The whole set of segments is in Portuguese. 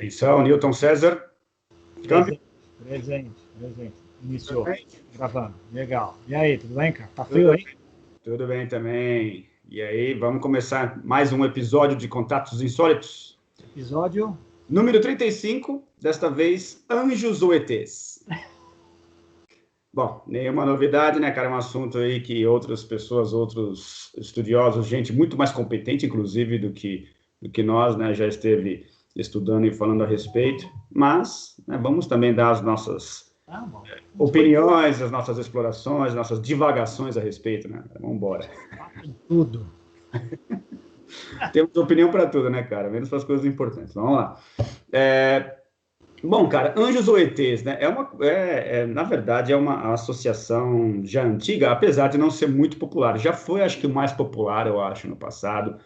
Atenção, Newton César. Câmbio. Presente. Iniciou. Gravando. Legal. E aí, tudo bem, cara? Tá frio aí? Tudo bem também. E aí, vamos começar mais um episódio de Contatos Insólitos. Episódio número 35, desta vez, Anjos ou ETs. Bom, nenhuma novidade, né, cara? É um assunto aí que outras pessoas, outros estudiosos, gente muito mais competente, inclusive, do que nós, né, já esteve estudando e falando a respeito. Mas, né, vamos também dar as nossas opiniões, as nossas explorações, nossas divagações a respeito, né? Vamos embora. Tudo. Temos opinião para tudo, né, cara? Menos para as coisas importantes. Vamos lá. Bom, cara, Anjos ou ETs, né? Na verdade, é uma associação já antiga, apesar de não ser muito popular. Já foi, acho que, o mais popular, eu acho, no passado.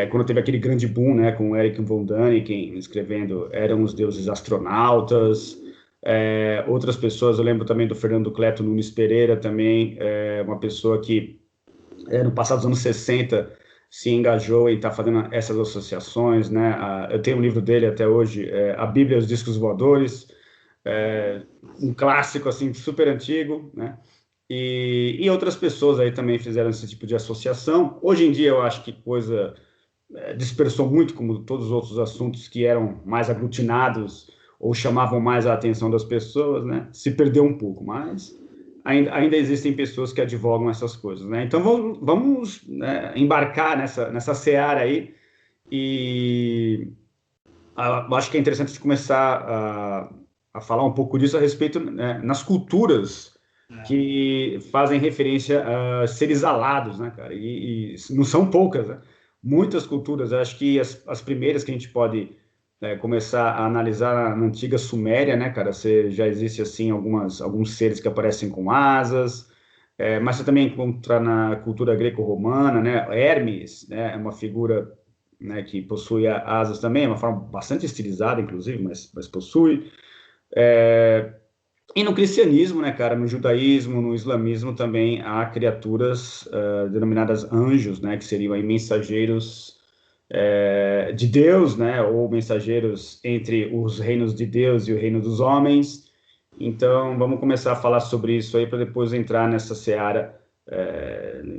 Quando teve aquele grande boom, né, com o Erich von Däniken escrevendo Eram os Deuses Astronautas. Outras pessoas, eu lembro também do Fernando Cleto Nunes Pereira, também, uma pessoa que, no passado dos anos 60, se engajou em estar fazendo essas associações, né? Eu tenho um livro dele até hoje, A Bíblia e os Discos Voadores, um clássico, assim, super antigo, né? E outras pessoas aí também fizeram esse tipo de associação. Hoje em dia, eu acho que coisa dispersou muito, como todos os outros assuntos que eram mais aglutinados ou chamavam mais a atenção das pessoas, né? Se perdeu um pouco, mas ainda existem pessoas que advogam essas coisas, né? Então vamos né, embarcar nessa seara aí e acho que é interessante de começar a falar um pouco disso a respeito, né, nas culturas que fazem referência a seres alados, né, cara? E não são poucas, né? Muitas culturas, acho que as primeiras que a gente pode começar a analisar na antiga Suméria, né, cara? Já existe, assim, alguns seres que aparecem com asas, mas você também encontra na cultura greco-romana, né? Hermes, né, é uma figura, né, que possui asas também, uma forma bastante estilizada, inclusive, mas possui. E no cristianismo, né, cara, no judaísmo, no islamismo também há criaturas denominadas anjos, né, que seriam aí mensageiros de Deus, né, ou mensageiros entre os reinos de Deus e o reino dos homens. Então, vamos começar a falar sobre isso aí para depois entrar nessa seara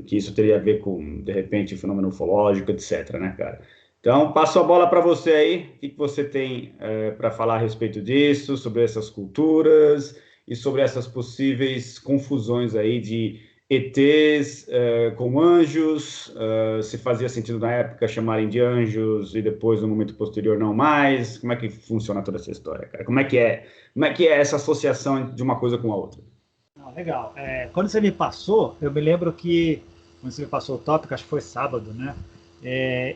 que isso teria a ver com, de repente, fenômeno ufológico, etc, né, cara? Então, passo a bola para você aí. O que você tem para falar a respeito disso, sobre essas culturas e sobre essas possíveis confusões aí de ETs com anjos, se fazia sentido na época chamarem de anjos e depois, no momento posterior, não mais? Como é que funciona toda essa história, cara? Como é que é essa associação de uma coisa com a outra? Legal. Quando você me passou, eu me lembro que, quando você me passou o tópico, acho que foi sábado, né?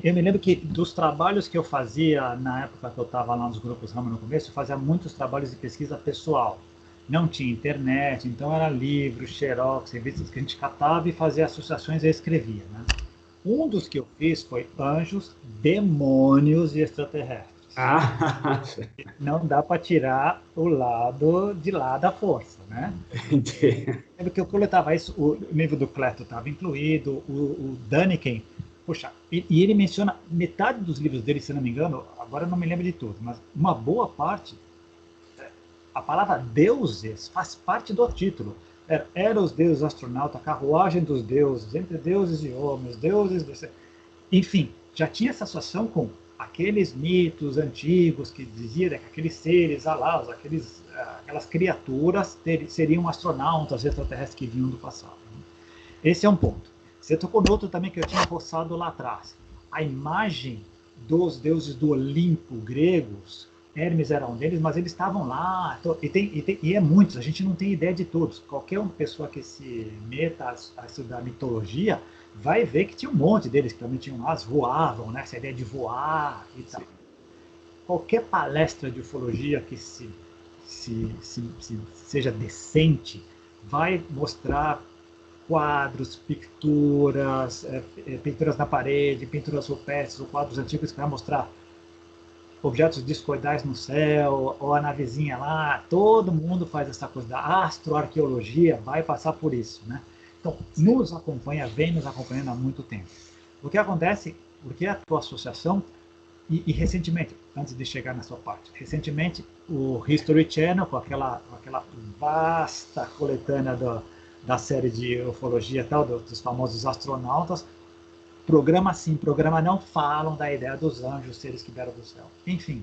Eu me lembro que dos trabalhos que eu fazia na época que eu estava lá nos grupos Rama no começo, eu fazia muitos trabalhos de pesquisa pessoal. Não tinha internet, então era livros, xerox, revistas que a gente catava e fazia associações e escrevia, né? Um dos que eu fiz foi anjos, demônios e extraterrestres. Ah, Não dá para tirar o lado de lá da força, né? entendi. Lembro que eu coletava isso, o livro do Cleto estava incluído, o Däniken, poxa, e ele menciona metade dos livros dele, se não me engano, agora eu não me lembro de tudo, mas uma boa parte, a palavra deuses faz parte do título. Era os deuses astronautas, a carruagem dos deuses, entre deuses e homens, enfim, já tinha essa associação com aqueles mitos antigos que diziam que aqueles seres alaus, aquelas criaturas seriam astronautas extraterrestres que vinham do passado. Esse é um ponto. Você tocou no outro também que eu tinha roçado lá atrás. A imagem dos deuses do Olimpo gregos, Hermes era um deles, mas eles estavam lá, e é muitos, a gente não tem ideia de todos. Qualquer uma pessoa que se meta a estudar mitologia vai ver que tinha um monte deles que também tinham asas, voavam, né? Essa ideia de voar e tal. Qualquer palestra de ufologia que seja decente vai mostrar quadros, pinturas na parede, pinturas rupestres ou quadros antigos que vai mostrar objetos discoidais no céu, ou a navezinha lá, todo mundo faz essa coisa da astroarqueologia, vai passar por isso, né? Então, vem nos acompanhando há muito tempo. O que acontece, porque a tua associação E recentemente, antes de chegar na sua parte, recentemente o History Channel, com aquela vasta coletânea da série de ufologia e tal, dos famosos astronautas, programa sim, programa não, falam da ideia dos anjos, seres que vieram do céu. Enfim,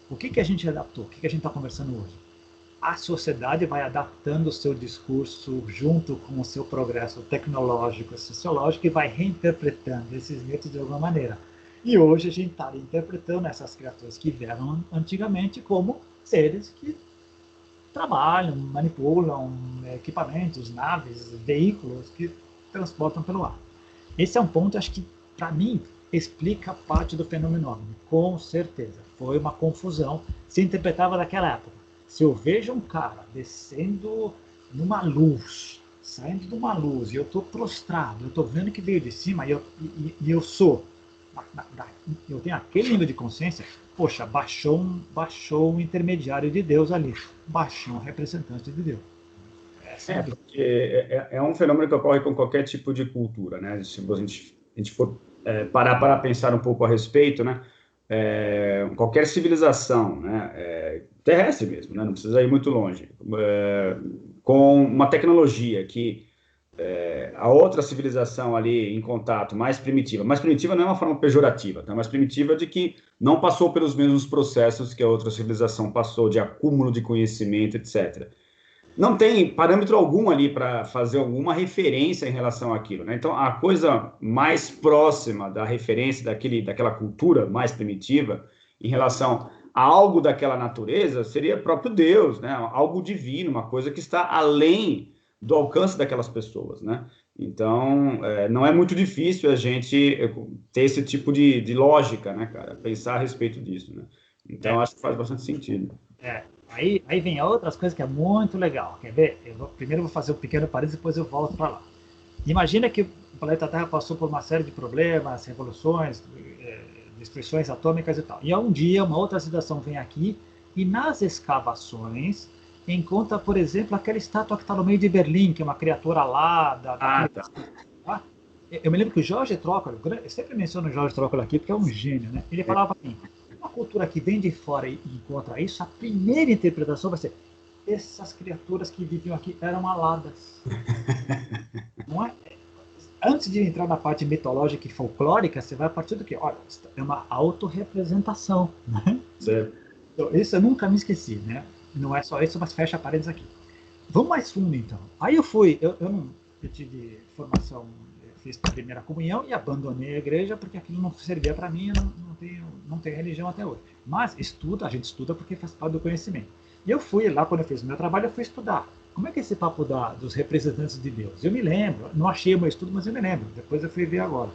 o que a gente adaptou? O que a gente está conversando hoje? A sociedade vai adaptando o seu discurso junto com o seu progresso tecnológico e sociológico e vai reinterpretando esses mitos de alguma maneira. E hoje a gente está interpretando essas criaturas que vieram antigamente como seres que trabalham, manipulam equipamentos, naves, veículos que transportam pelo ar. Esse é um ponto, acho que, para mim, explica parte do fenômeno OVNI, com certeza. Foi uma confusão, se interpretava daquela época. Se eu vejo um cara descendo numa luz, saindo de uma luz, e eu estou prostrado, eu estou vendo que veio de cima, e eu sou, eu tenho aquele nível de consciência, poxa, baixou um intermediário de Deus ali, baixou um representante de Deus. É um fenômeno que ocorre com qualquer tipo de cultura, né? Se a gente for parar para pensar um pouco a respeito, né? Qualquer civilização, né? Terrestre mesmo, né? Não precisa ir muito longe, com uma tecnologia que a outra civilização ali em contato, mais primitiva não é uma forma pejorativa, tá? Mais primitiva de que não passou pelos mesmos processos que a outra civilização passou, de acúmulo de conhecimento, etc. Não tem parâmetro algum ali para fazer alguma referência em relação àquilo, né? Então, a coisa mais próxima da referência daquela cultura mais primitiva em relação a algo daquela natureza seria próprio Deus, né? Algo divino, uma coisa que está além do alcance daquelas pessoas, né? Então, não é muito difícil a gente ter esse tipo de lógica, né, cara? Pensar a respeito disso, né? Então, acho que faz bastante sentido. Aí vem outras coisas que é muito legal. Quer ver? Primeiro eu vou fazer um pequeno parênteses, depois eu volto para lá. Imagina que o planeta Terra passou por uma série de problemas, revoluções, destruições atômicas e tal. E um dia uma outra civilização vem aqui e nas escavações encontra, por exemplo, aquela estátua que está no meio de Berlim, que é uma criatura alada. Tá? Eu me lembro que o Jorge Trócolo, eu sempre menciono o Jorge Trócolo aqui porque é um gênio, né? Ele falava assim, uma cultura que vem de fora e encontra isso, a primeira interpretação vai ser essas criaturas que viviam aqui eram aladas. Não é? Antes de entrar na parte mitológica e folclórica, você vai a partir do quê? Olha, é uma autorrepresentação. Né? Então, isso eu nunca me esqueci, né? Não é só isso, mas fecha parênteses aqui. Vamos mais fundo, então. Aí eu tive formação, fiz a primeira comunhão e abandonei a igreja porque aquilo não servia para mim, eu não tenho religião até hoje. Mas a gente estuda porque faz parte do conhecimento. E eu fui lá, quando eu fiz o meu trabalho, eu fui estudar. Como é que é esse papo dos representantes de Deus? Eu me lembro, não achei o meu estudo, mas eu me lembro. Depois eu fui ver agora.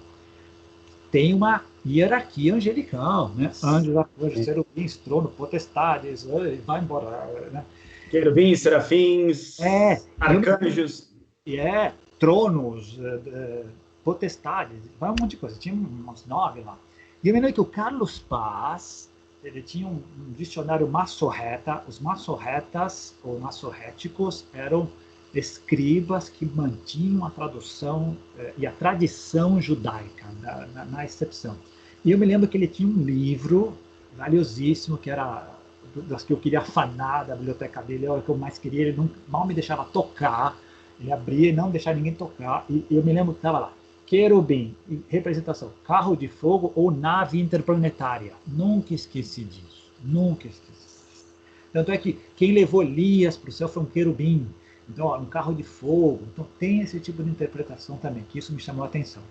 Tem uma hierarquia angelical, né? Anjos, arcanjos, serufins, trono, potestades, vai embora, né? Querubins, serafins, arcanjos. Tronos, potestades, vai um monte de coisa. Tinha uns 9 lá. E eu me lembro que o Carlos Paz, ele tinha um dicionário massorreta. Os massorretas, ou massorréticos, eram escribas que mantinham a tradução e a tradição judaica, na excepção. E eu me lembro que ele tinha um livro valiosíssimo, que era das que eu queria afanar da biblioteca dele, era o que eu mais queria, ele mal me deixava tocar, ele abria e não deixava ninguém tocar, e eu me lembro que estava lá, querubim, representação, carro de fogo ou nave interplanetária. Nunca esqueci disso, nunca esqueci. Tanto é que quem levou Elias para o céu foi um querubim, então, um carro de fogo. Então, tem esse tipo de interpretação também, que isso me chamou a atenção.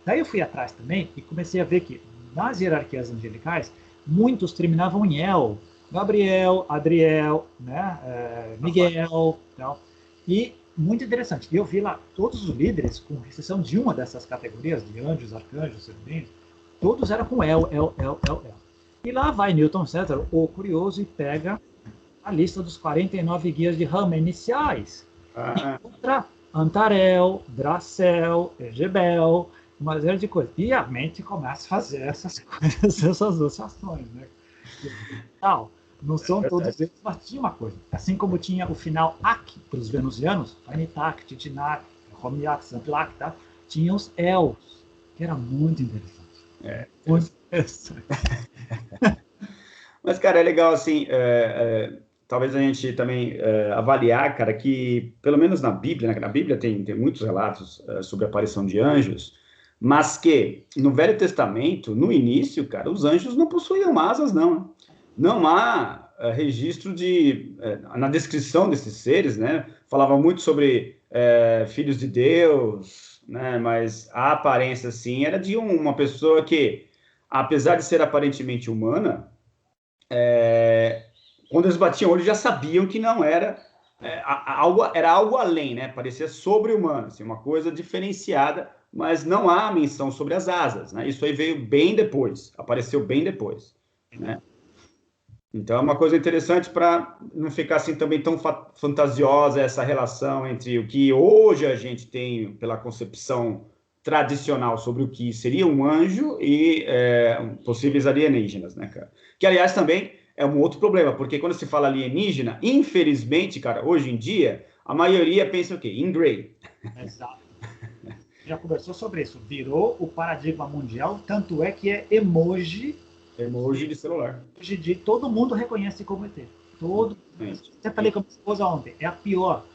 Daí eu fui atrás também e comecei a ver que nas hierarquias angelicais, muitos terminavam em El, Gabriel, Adriel, né, Miguel, tal. E muito interessante. Eu vi lá todos os líderes, com exceção de uma dessas categorias, de anjos, arcanjos, serafins, todos eram com El. E lá vai Newton César, o curioso, e pega a lista dos 49 guias de Rama iniciais. Encontra Antarel, Dracel, Egebel, uma série de coisas. E a mente começa a fazer essas coisas, essas associações. Né? Não são todos eles, mas tinha uma coisa. Assim como tinha o final Ak para os venusianos, Anitak, Titinak, Romiak, Samplak, tá? Tinha os Els, que era muito interessante. Muito interessante. Mas, cara, é legal, assim, talvez a gente também avaliar, cara, que, pelo menos na Bíblia, né, na Bíblia tem muitos relatos sobre a aparição de anjos, mas que no Velho Testamento, no início, cara, os anjos não possuíam asas, não. Não há registro na descrição desses seres, né, falava muito sobre filhos de Deus, né, mas a aparência, assim, era de uma pessoa que, apesar de ser aparentemente humana, quando eles batiam o olho, já sabiam que não era era algo além, né? Parecia sobre-humano, assim, uma coisa diferenciada, mas não há menção sobre as asas, né? Isso aí veio bem depois, apareceu bem depois, né? Então é uma coisa interessante para não ficar assim também tão fantasiosa essa relação entre o que hoje a gente tem pela concepção tradicional sobre o que seria um anjo e possíveis alienígenas, né, cara? Que, aliás, também é um outro problema, porque quando se fala alienígena, infelizmente, cara, hoje em dia, a maioria pensa o quê? Em Grey. Exato. Já conversou sobre isso. Virou o paradigma mundial, tanto é que é emoji. Emoji de celular. Hoje em dia, todo mundo reconhece como ET. Todo. Até falei com a minha esposa ontem. É a pior.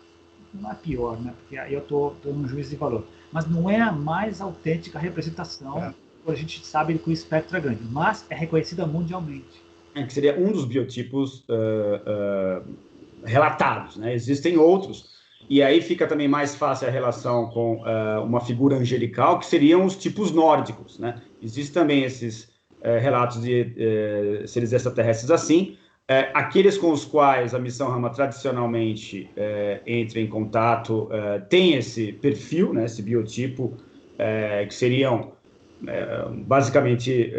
Não é a pior, né? Porque aí eu tô num juízo de valor. Mas não é a mais autêntica representação. A gente sabe que o espectro é grande. Mas é reconhecida mundialmente. Que seria um dos biotipos relatados, né? Existem outros. E aí fica também mais fácil a relação com uma figura angelical, que seriam os tipos nórdicos, né? Existem também esses relatos de seres extraterrestres assim. Aqueles com os quais a missão Rama tradicionalmente entra em contato tem esse perfil, né? Esse biotipo, que seriam basicamente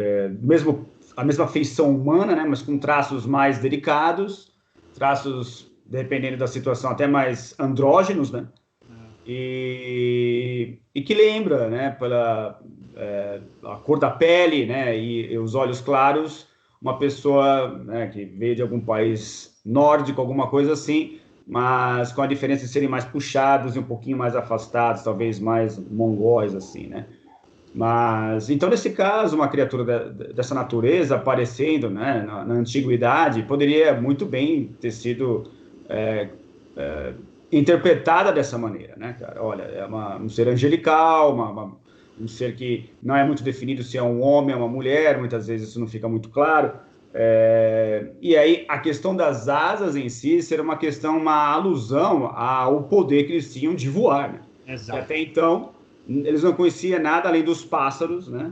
a mesma feição humana, né? Mas com traços mais delicados, traços, dependendo da situação, até mais andrógenos, né? E que lembra, né, pela a cor da pele, né, e os olhos claros, uma pessoa, né, que veio de algum país nórdico, alguma coisa assim, mas com a diferença de serem mais puxados e um pouquinho mais afastados, talvez mais mongóis, assim, né? Mas, então, nesse caso, uma criatura dessa natureza aparecendo, né, na antiguidade, poderia muito bem ter sido interpretada dessa maneira, né, cara? Olha, é um ser angelical, um ser que não é muito definido se é um homem ou uma mulher, muitas vezes isso não fica muito claro. E aí, a questão das asas em si será uma questão, uma alusão ao poder que eles tinham de voar, né? Exato. E até então eles não conheciam nada além dos pássaros, né?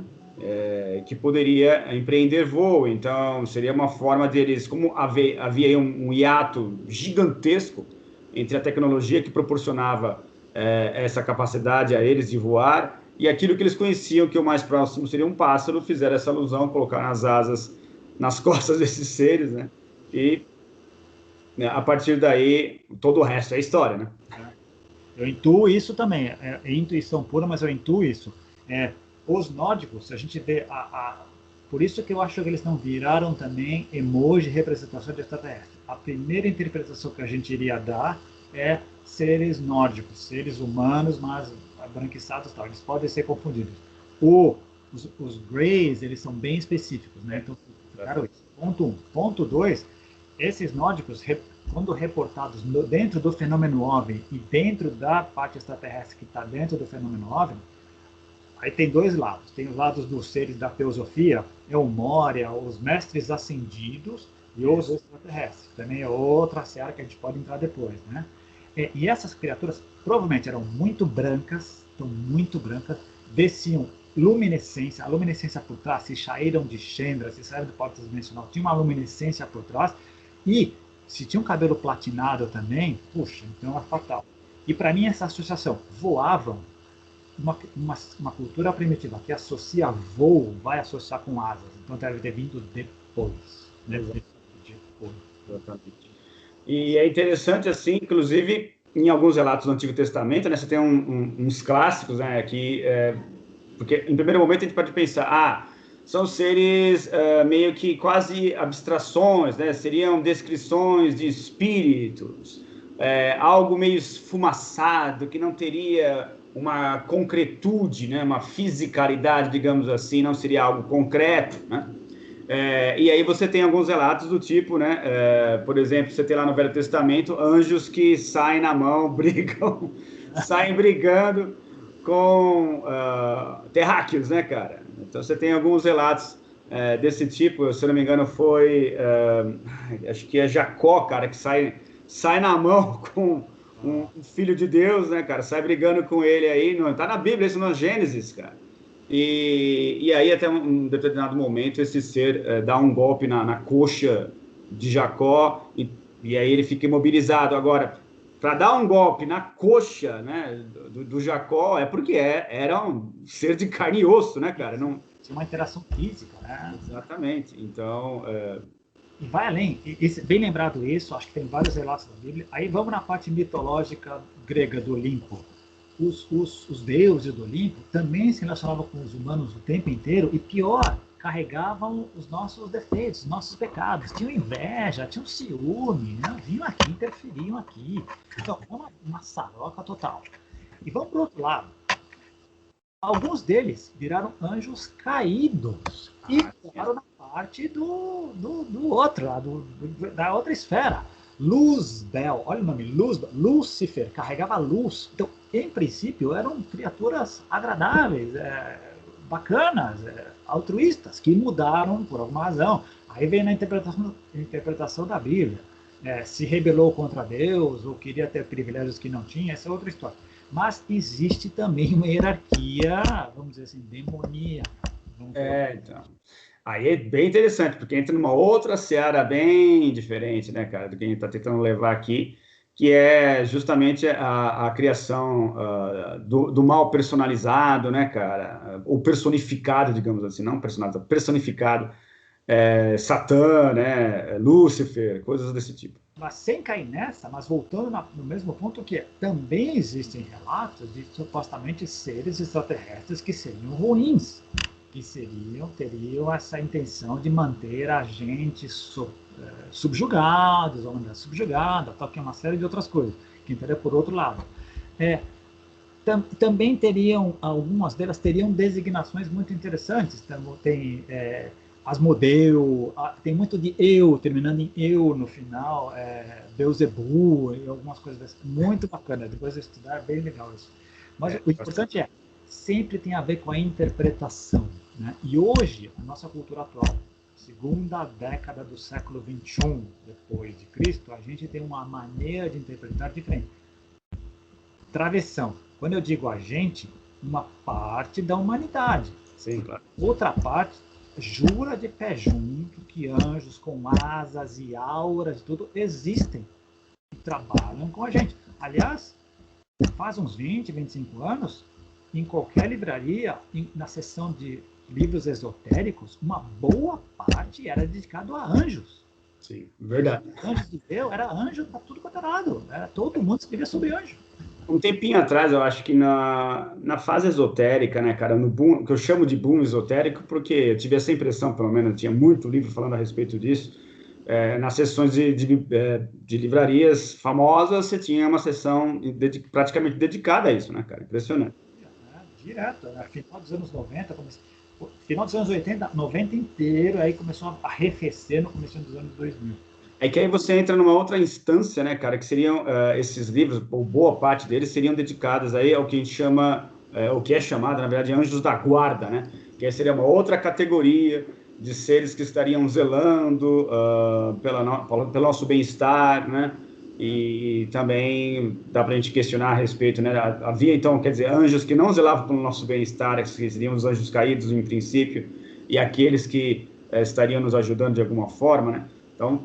Que poderia empreender voo. Então, seria uma forma deles, como havia um hiato gigantesco entre a tecnologia que proporcionava essa capacidade a eles de voar e aquilo que eles conheciam, que o mais próximo seria um pássaro, fizeram essa alusão, colocaram as asas nas costas desses seres, né? E né, a partir daí, todo o resto é história, né? Eu intuo isso também, é intuição pura, mas eu intuo isso. Os nórdicos, a gente vê por isso que eu acho que eles não viraram também emoji representação de extraterrestre. A primeira interpretação que a gente iria dar é seres nórdicos, seres humanos, mas branquiçados, tal. Eles podem ser confundidos. Os Greys, eles são bem específicos, né? Então, claro, ponto 1. Ponto 2, esses nórdicos, quando reportados dentro do fenômeno OVNI e dentro da parte extraterrestre que está dentro do fenômeno OVNI, aí tem dois lados. Tem os lados dos seres da teosofia, o Moria, os mestres ascendidos e os extraterrestres. Também é outra seara que a gente pode entrar depois, né? E essas criaturas provavelmente eram muito brancas, desciam luminescência, a luminescência por trás, se saíram de Chandra, se saíram do porta dimensional, tinha uma luminescência por trás, e se tinha um cabelo platinado também, puxa, então é fatal. E para mim essa associação, voavam, uma cultura primitiva que associa voo, vai associar com asas, então deve ter vindo depois, né? Exatamente. E é interessante, assim, inclusive, em alguns relatos do Antigo Testamento, né, você tem uns clássicos, né, porque em primeiro momento a gente pode pensar, são seres meio que quase abstrações, né, seriam descrições de espíritos, algo meio esfumaçado, que não teria uma concretude, né? Uma fisicalidade, digamos assim, não seria algo concreto, né? E aí você tem alguns relatos do tipo, né? Por exemplo, você tem lá no Velho Testamento anjos que saem na mão, brigam, saem brigando com terráqueos, né, cara? Então você tem alguns relatos desse tipo. Se eu não me engano, foi acho que é Jacó, cara, que sai na mão com um filho de Deus, né, cara? Sai brigando com ele aí. Não, tá na Bíblia, isso no Gênesis, cara. E aí, até um determinado momento, esse ser dá um golpe na coxa de Jacó e aí ele fica imobilizado. Agora, para dar um golpe na coxa, né, do Jacó, é porque era um ser de carne e osso, né, cara? Não... Tinha uma interação física, né? Exatamente. Então... E vai além. Bem lembrado isso, acho que tem vários relatos da Bíblia. Aí vamos na parte mitológica grega do Olimpo. Os deuses do Olimpo também se relacionavam com os humanos o tempo inteiro e, pior, carregavam os nossos defeitos, os nossos pecados. Tinham inveja, tinham ciúme, né? Vinham aqui, interferiam aqui. Então, é uma saroca total. E vamos para o outro lado. Alguns deles viraram anjos caídos e ficaram na parte do outro, lá, da outra esfera. Luzbel, olha o nome, Luzbel, Lúcifer, carregava luz. Então, em princípio, eram criaturas agradáveis, bacanas, altruístas, que mudaram por alguma razão. Aí vem na interpretação da Bíblia. Se rebelou contra Deus, ou queria ter privilégios que não tinha, essa é outra história. Mas existe também uma hierarquia, vamos dizer assim, demoníaca. Então... Aí é bem interessante, porque entra numa outra seara bem diferente, né, cara, do que a gente está tentando levar aqui, que é justamente a criação do mal personalizado, né, cara, ou personificado, digamos assim, não personalizado, personificado, Satã, né, Lúcifer, coisas desse tipo. Mas sem cair nessa, mas voltando no mesmo ponto que também existem relatos de supostamente seres extraterrestres que seriam ruins, que teriam essa intenção de manter a gente subjugados, ou humanidade subjugada, tal, que é uma série de outras coisas, que entraria por outro lado. Também algumas delas teriam designações muito interessantes. Tem Asmodeu, tem muito de eu, terminando em eu no final, Beuzebu e algumas coisas dessas. Muito bacana, depois de estudar, é bem legal isso. Mas o importante sempre tem a ver com a interpretação, né? E hoje, a nossa cultura atual, segunda década do século XXI depois de Cristo, a gente tem uma maneira de interpretar diferente. Travessão. Quando eu digo a gente, uma parte da humanidade. Sim, claro. Outra parte jura de pé junto que anjos com asas e auras e tudo existem e trabalham com a gente. Aliás, faz uns 20, 25 anos, em qualquer livraria, na seção de livros esotéricos, uma boa parte era dedicado a anjos. Sim, verdade. Anjos de Deus, era anjo para tudo quanto é lado. Todo mundo escrevia sobre anjo. Um tempinho atrás, eu acho que na fase esotérica, né, cara, no boom, que eu chamo de boom esotérico, porque eu tive essa impressão, pelo menos, tinha muito livro falando a respeito disso. Nas sessões de livrarias famosas, você tinha uma sessão praticamente dedicada a isso, né, cara? Impressionante. Direto, final dos anos 90, final dos anos 80, 90 inteiro, aí começou a arrefecer no começo dos anos 2000. É que aí você entra numa outra instância, né, cara, que seriam esses livros, ou boa parte deles, seriam dedicados aí ao que a gente chama, o que é chamado, na verdade, anjos da guarda, né? Que aí seria uma outra categoria de seres que estariam zelando pelo nosso bem-estar, né? E também dá para a gente questionar a respeito, né? Havia, então, quer dizer, anjos que não zelavam pelo nosso bem-estar, que seriam os anjos caídos, em princípio, e aqueles que estariam nos ajudando de alguma forma, né? Então,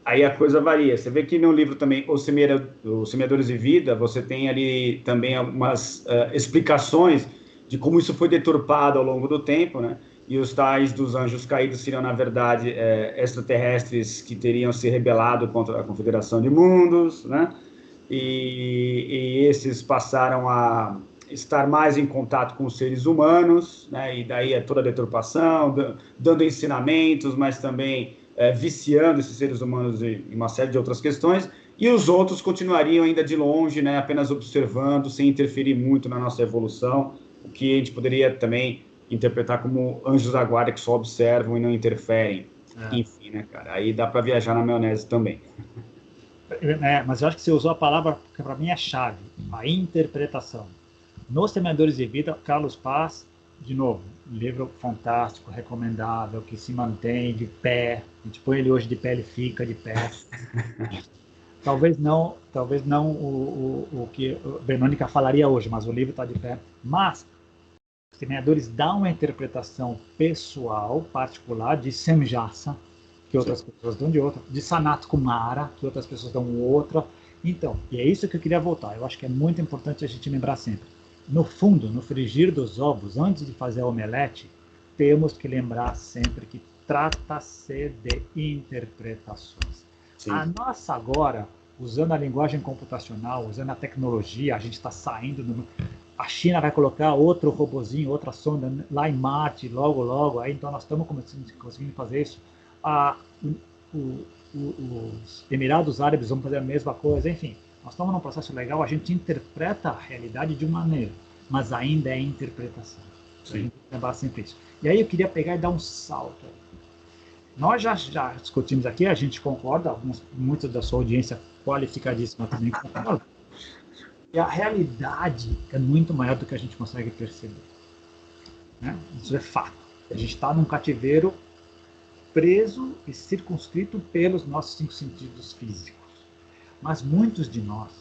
aí a coisa varia. Você vê que no livro também, Os Semeadores de Vida, você tem ali também algumas explicações de como isso foi deturpado ao longo do tempo, né? E os tais dos anjos caídos seriam, na verdade, extraterrestres que teriam se rebelado contra a Confederação de Mundos, né? E esses passaram a estar mais em contato com os seres humanos, né? E daí é toda a deturpação, dando ensinamentos, mas também viciando esses seres humanos em uma série de outras questões. e os outros continuariam ainda de longe, né, apenas observando, sem interferir muito na nossa evolução, o que a gente poderia também interpretar como anjos da guarda que só observam e não interferem. Enfim, né, cara? Aí dá para viajar na maionese também. Mas eu acho que você usou a palavra que para mim é chave, a interpretação. Nos Semeadores de Vida, Carlos Paz, de novo, livro fantástico, recomendável, que se mantém de pé. A gente põe ele hoje de pé, ele fica de pé. Talvez não o que a Verônica falaria hoje, mas o livro está de pé. Mas os Semeadores dão uma interpretação pessoal, particular, de Samjasa, que outras pessoas dão de outra, de Sanat Kumara, que outras pessoas dão outra. Então, e é isso que eu queria voltar. Eu acho que é muito importante a gente lembrar sempre. No fundo, no frigir dos ovos, antes de fazer a omelete, temos que lembrar sempre que trata-se de interpretações. Sim. A nossa agora, usando a linguagem computacional, usando a tecnologia, a gente está saindo do... A China vai colocar outro robozinho, outra sonda lá em Marte, logo, aí então nós estamos conseguindo fazer isso. Os Emirados Árabes vão fazer a mesma coisa, enfim. Nós estamos num processo legal, a gente interpreta a realidade de uma maneira, mas ainda é interpretação. Sim. A gente tem que lembrar sempre isso. E aí eu queria pegar e dar um salto. Nós já discutimos aqui, a gente concorda, muita da sua audiência qualificadíssima também concorda. E a realidade é muito maior do que a gente consegue perceber. Né? Isso é fato. A gente está num cativeiro preso e circunscrito pelos nossos 5 sentidos físicos. Mas muitos de nós,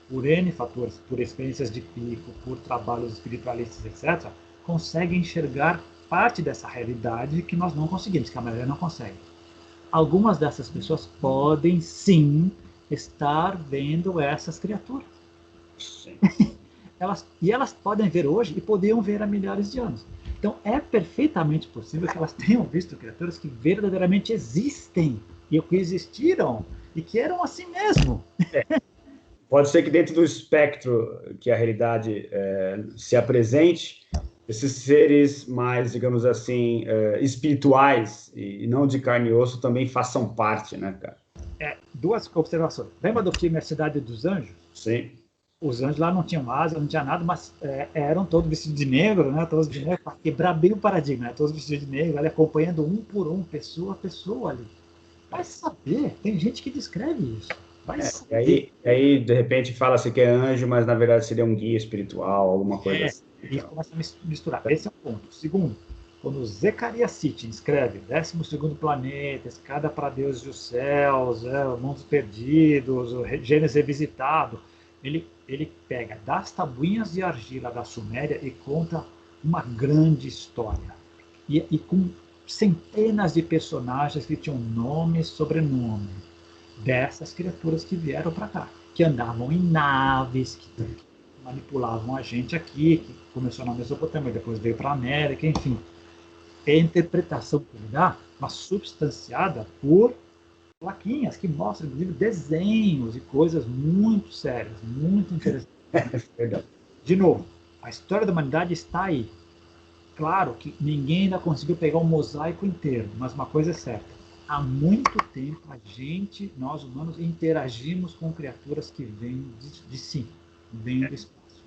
por N fatores, por experiências de pico, por trabalhos espiritualistas, etc., conseguem enxergar parte dessa realidade que nós não conseguimos, que a maioria não consegue. Algumas dessas pessoas podem, sim, estar vendo essas criaturas. Sim. elas podem ver hoje e podiam ver há milhares de anos. Então, é perfeitamente possível que elas tenham visto criaturas que verdadeiramente existem e que existiram e que eram assim mesmo. Pode ser que dentro do espectro que a realidade se apresente, esses seres mais, digamos assim, espirituais e não de carne e osso também façam parte, né, cara? Duas observações. Lembra do filme A Cidade dos Anjos? Sim. Os anjos lá não tinham asa, não tinha nada, mas eram todos vestidos de negro, né? Todos de negro, para quebrar bem o paradigma, né? Todos vestidos de negro, ali acompanhando um por um, pessoa a pessoa ali. Vai saber, tem gente que descreve isso. Vai saber. E aí, de repente, fala-se que é anjo, mas na verdade seria um guia espiritual, alguma coisa assim. E começa a misturar. Esse é um ponto. Segundo, quando Zecaria Sitchin escreve 12º planeta, escada para Deus e os céus, mundos perdidos, o Gênesis revisitado, ele pega das tabuinhas de argila da Suméria e conta uma grande história. E com centenas de personagens que tinham nome e sobrenome dessas criaturas que vieram para cá, que andavam em naves, que manipulavam a gente aqui, que começou na Mesopotâmia, depois veio para a América, enfim. É a interpretação que ele dá, mas substanciada por plaquinhas que mostram, inclusive, desenhos e coisas muito sérias, muito interessantes. De novo, a história da humanidade está aí. Claro que ninguém ainda conseguiu pegar um mosaico inteiro, mas uma coisa é certa. Há muito tempo nós humanos, interagimos com criaturas que vêm de cima, vêm do espaço.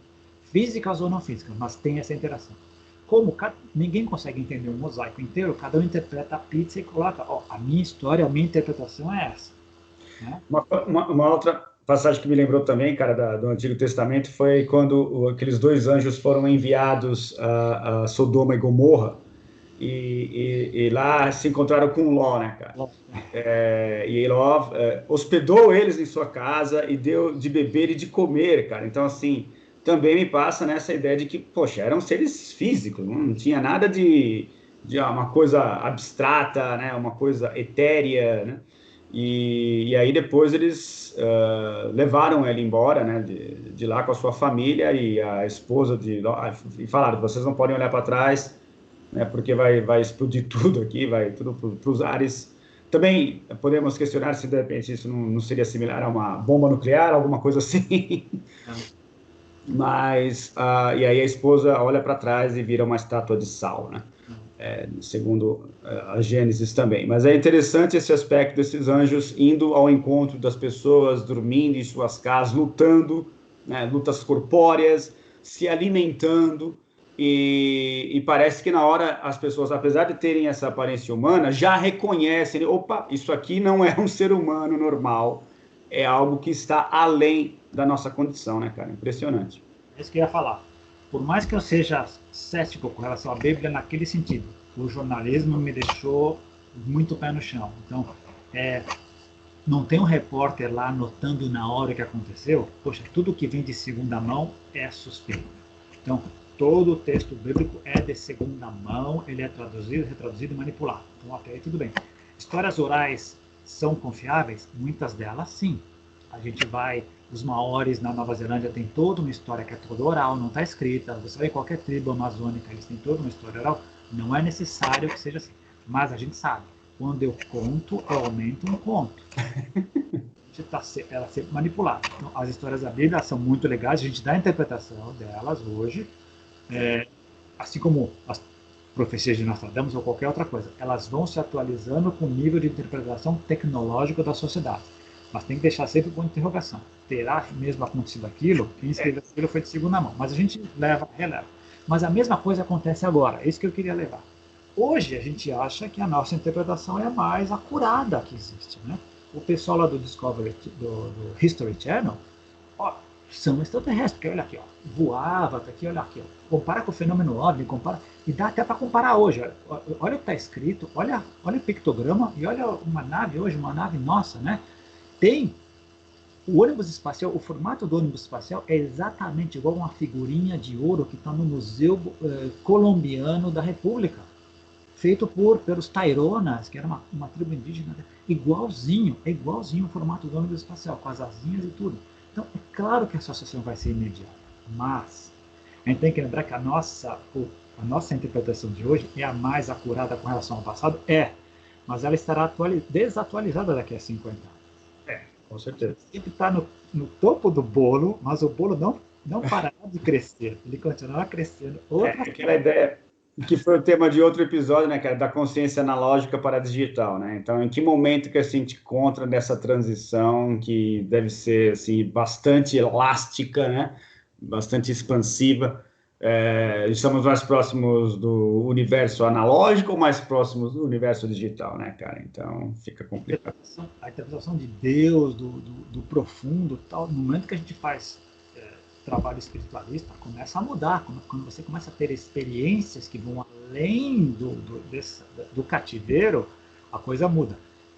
Físicas ou não físicas, mas tem essa interação. Como ninguém consegue entender um mosaico inteiro, cada um interpreta a pizza e coloca, a minha história, a minha interpretação é essa. Né? Uma outra passagem que me lembrou também, cara, do Antigo Testamento, foi quando aqueles 2 anjos foram enviados a Sodoma e Gomorra, e lá se encontraram com Ló, né, cara? E Ló hospedou eles em sua casa e deu de beber e de comer, cara. Então, assim, também me passa nessa ideia de que, poxa, eram seres físicos, não tinha nada de uma coisa abstrata, né, uma coisa etérea, né? E aí depois eles levaram ele embora, né, de lá com a sua família e a esposa e falaram, vocês não podem olhar para trás, né, porque vai explodir tudo aqui, vai tudo para os ares. Também podemos questionar se de repente isso não seria similar a uma bomba nuclear, alguma coisa assim. Mas, e aí a esposa olha para trás e vira uma estátua de sal, né? segundo a Gênesis também. Mas é interessante esse aspecto desses anjos indo ao encontro das pessoas, dormindo em suas casas, lutando, né, lutas corpóreas, se alimentando, e parece que na hora as pessoas, apesar de terem essa aparência humana, já reconhecem, opa, isso aqui não é um ser humano normal, é algo que está além da nossa condição, né, cara? Impressionante. É isso que eu ia falar. Por mais que eu seja cético com relação à Bíblia naquele sentido, o jornalismo me deixou muito pé no chão. Então, não tem um repórter lá anotando na hora o que aconteceu. Poxa, tudo que vem de segunda mão é suspeito. Então, todo o texto bíblico é de segunda mão, ele é traduzido, retraduzido e manipulado. Então, até aí tudo bem. Histórias orais são confiáveis? Muitas delas, sim. A gente vai... Os maores na Nova Zelândia tem toda uma história que é toda oral, não está escrita. Você vai em qualquer tribo amazônica, eles têm toda uma história oral. Não é necessário que seja assim. Mas a gente sabe, quando eu conto, eu aumento um conto. Ela ser manipulada. Então, as histórias da Bíblia são muito legais, a gente dá a interpretação delas hoje, assim como as profecias de Nostradamus ou qualquer outra coisa. Elas vão se atualizando com o nível de interpretação tecnológica da sociedade. Mas tem que deixar sempre com interrogação. Terá mesmo acontecido aquilo? Quem escreveu aquilo foi de segunda mão. Mas a gente releva. Mas a mesma coisa acontece agora. É isso que eu queria levar. Hoje a gente acha que a nossa interpretação é a mais acurada que existe, né? O pessoal lá do Discovery, do History Channel, são extraterrestres, porque olha aqui, voava, tá aqui, olha aqui, compara com o fenômeno OVNI, compara, e dá até para comparar hoje. Olha o que está escrito, olha o pictograma, e olha uma nave hoje, uma nave nossa, né? Tem o ônibus espacial, o formato do ônibus espacial é exatamente igual a uma figurinha de ouro que está no Museu Colombiano da República, feito pelos Taironas, que era uma tribo indígena, é igualzinho o formato do ônibus espacial, com as asinhas e tudo. Então, é claro que a associação vai ser imediata, mas a gente tem que lembrar que a nossa interpretação de hoje é a mais acurada com relação ao passado, mas ela estará desatualizada daqui a 50 anos. Com certeza. Sempre está no topo do bolo, mas o bolo não parará de crescer. Ele continuará crescendo. Aquela ideia que foi o tema de outro episódio, né, cara, da consciência analógica para a digital, né? Então, em que momento que a gente encontra nessa transição que deve ser assim bastante elástica, né? Bastante expansiva? Estamos mais próximos do universo analógico ou mais próximos do universo digital, né, cara? Então, fica complicado. A interpretação de Deus, do profundo, tal, no momento que a gente faz trabalho espiritualista, começa a mudar. Quando você começa a ter experiências que vão além do cativeiro, a coisa muda.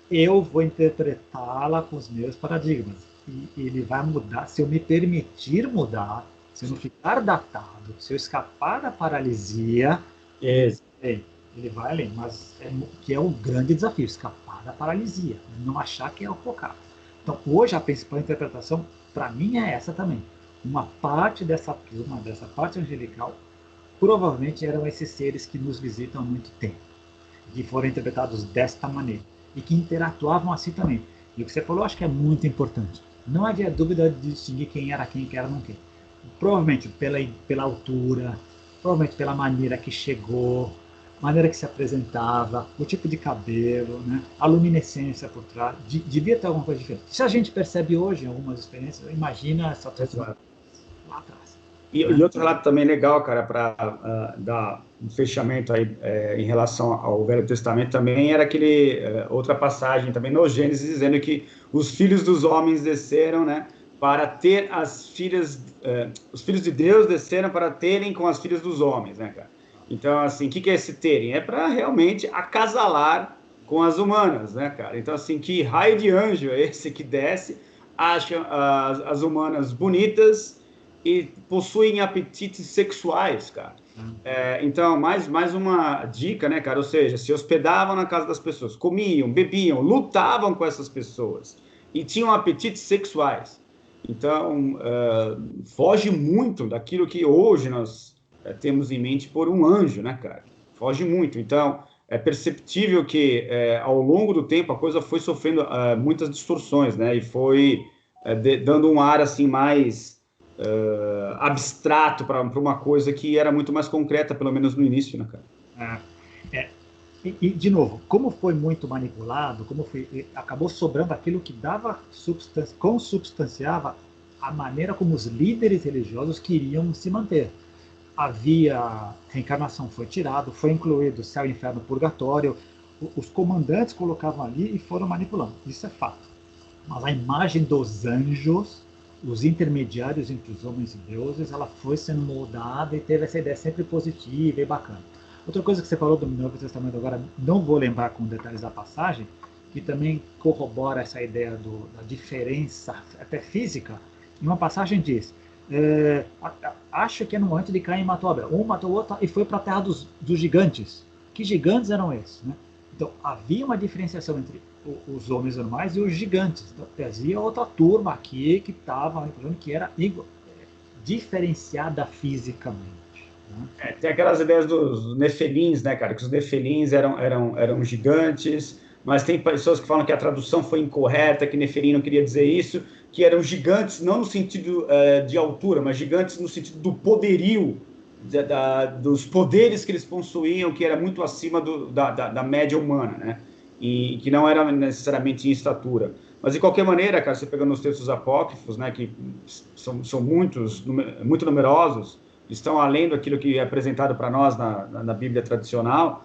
Eu vou interpretá-la com os meus paradigmas. E ele vai mudar, se eu me permitir mudar, se eu não ficar datado, se eu escapar da paralisia, ele vai além, mas que é o grande desafio, escapar da paralisia, não achar que é o focado. Então, hoje a principal interpretação, para mim, é essa também. Uma parte dessa turma, dessa parte angelical, provavelmente eram esses seres que nos visitam há muito tempo, que foram interpretados desta maneira, e que interatuavam assim também. E o que você falou, acho que é muito importante. Não havia dúvida de distinguir quem era não quem. Provavelmente pela altura, provavelmente pela maneira que chegou, maneira que se apresentava, o tipo de cabelo, né? A luminescência por trás, devia ter alguma coisa diferente. Se a gente percebe hoje em algumas experiências, imagina essa pessoa lá atrás. E outro lado também legal, cara, para dar um fechamento aí em relação ao Velho Testamento também, era outra passagem também no Gênesis, dizendo que os filhos dos homens desceram, né, para ter os filhos de Deus desceram para terem com as filhas dos homens, né, cara? Então, assim, o que é esse terem? É para realmente acasalar com as humanas, né, cara? Então, assim, que raio de anjo é esse que desce, acha as humanas bonitas e possuem apetites sexuais, cara. Então, mais uma dica, né, cara? Ou seja, se hospedavam na casa das pessoas, comiam, bebiam, lutavam com essas pessoas e tinham apetites sexuais. Então, foge muito daquilo que hoje nós temos em mente por um anjo, né, cara? Foge muito. Então, é perceptível que ao longo do tempo a coisa foi sofrendo muitas distorções, né? E foi dando um ar assim mais abstrato para uma coisa que era muito mais concreta, pelo menos no início, né, cara? De novo, como foi muito manipulado, acabou sobrando aquilo que dava consubstanciava a maneira como os líderes religiosos queriam se manter. Havia reencarnação, foi tirado, foi incluído céu, inferno, purgatório. Os comandantes colocavam ali e foram manipulando. Isso é fato. Mas a imagem dos anjos, os intermediários entre os homens e deuses, ela foi sendo moldada e teve essa ideia sempre positiva e bacana. Outra coisa que você falou do Novo Testamento, agora não vou lembrar com detalhes da passagem, que também corrobora essa ideia da diferença até física. Em uma passagem diz, acho que é no antes de Caim matou Abel. Um matou o outro e foi para a terra dos gigantes. Que gigantes eram esses? Né? Então, havia uma diferenciação entre os homens normais e os gigantes. Então, havia outra turma aqui que estava que era diferenciada fisicamente. Né? Tem aquelas ideias dos nefelins, né, cara? Que os nefelins eram gigantes, mas tem pessoas que falam que a tradução foi incorreta, que nefelim não queria dizer isso, que eram gigantes não no sentido de altura, mas gigantes no sentido do poderio, dos poderes que eles possuíam, que era muito acima da média humana, né? E que não era necessariamente em estatura. Mas, de qualquer maneira, cara, você pegando os textos apócrifos, né, que são muito numerosos, estão além daquilo que é apresentado para nós na Bíblia tradicional,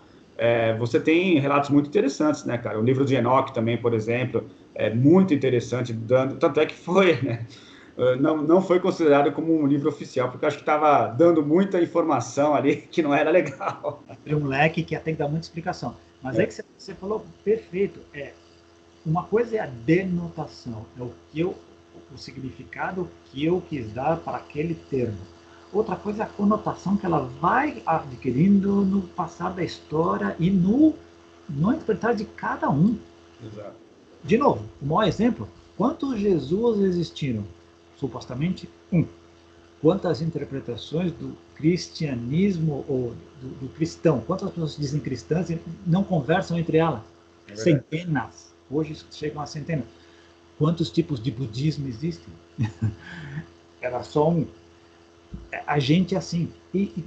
você tem relatos muito interessantes, né, cara? O livro de Enoque também, por exemplo, é muito interessante, tanto é que foi, né? Não foi considerado como um livro oficial, porque eu acho que estava dando muita informação ali que não era legal. É um leque que até que dá muita explicação. Mas é que você falou perfeito. Uma coisa é a denotação, o significado que eu quis dar para aquele termo. Outra coisa é a conotação que ela vai adquirindo no passar da história e no interpretar de cada um. Exato. De novo, o maior exemplo, quantos Jesus existiram? Supostamente um. Quantas interpretações do cristianismo ou do cristão, quantas pessoas dizem cristãs e não conversam entre elas? Centenas. Hoje chegam a centenas. Quantos tipos de budismo existem? Era só um. A gente é assim. E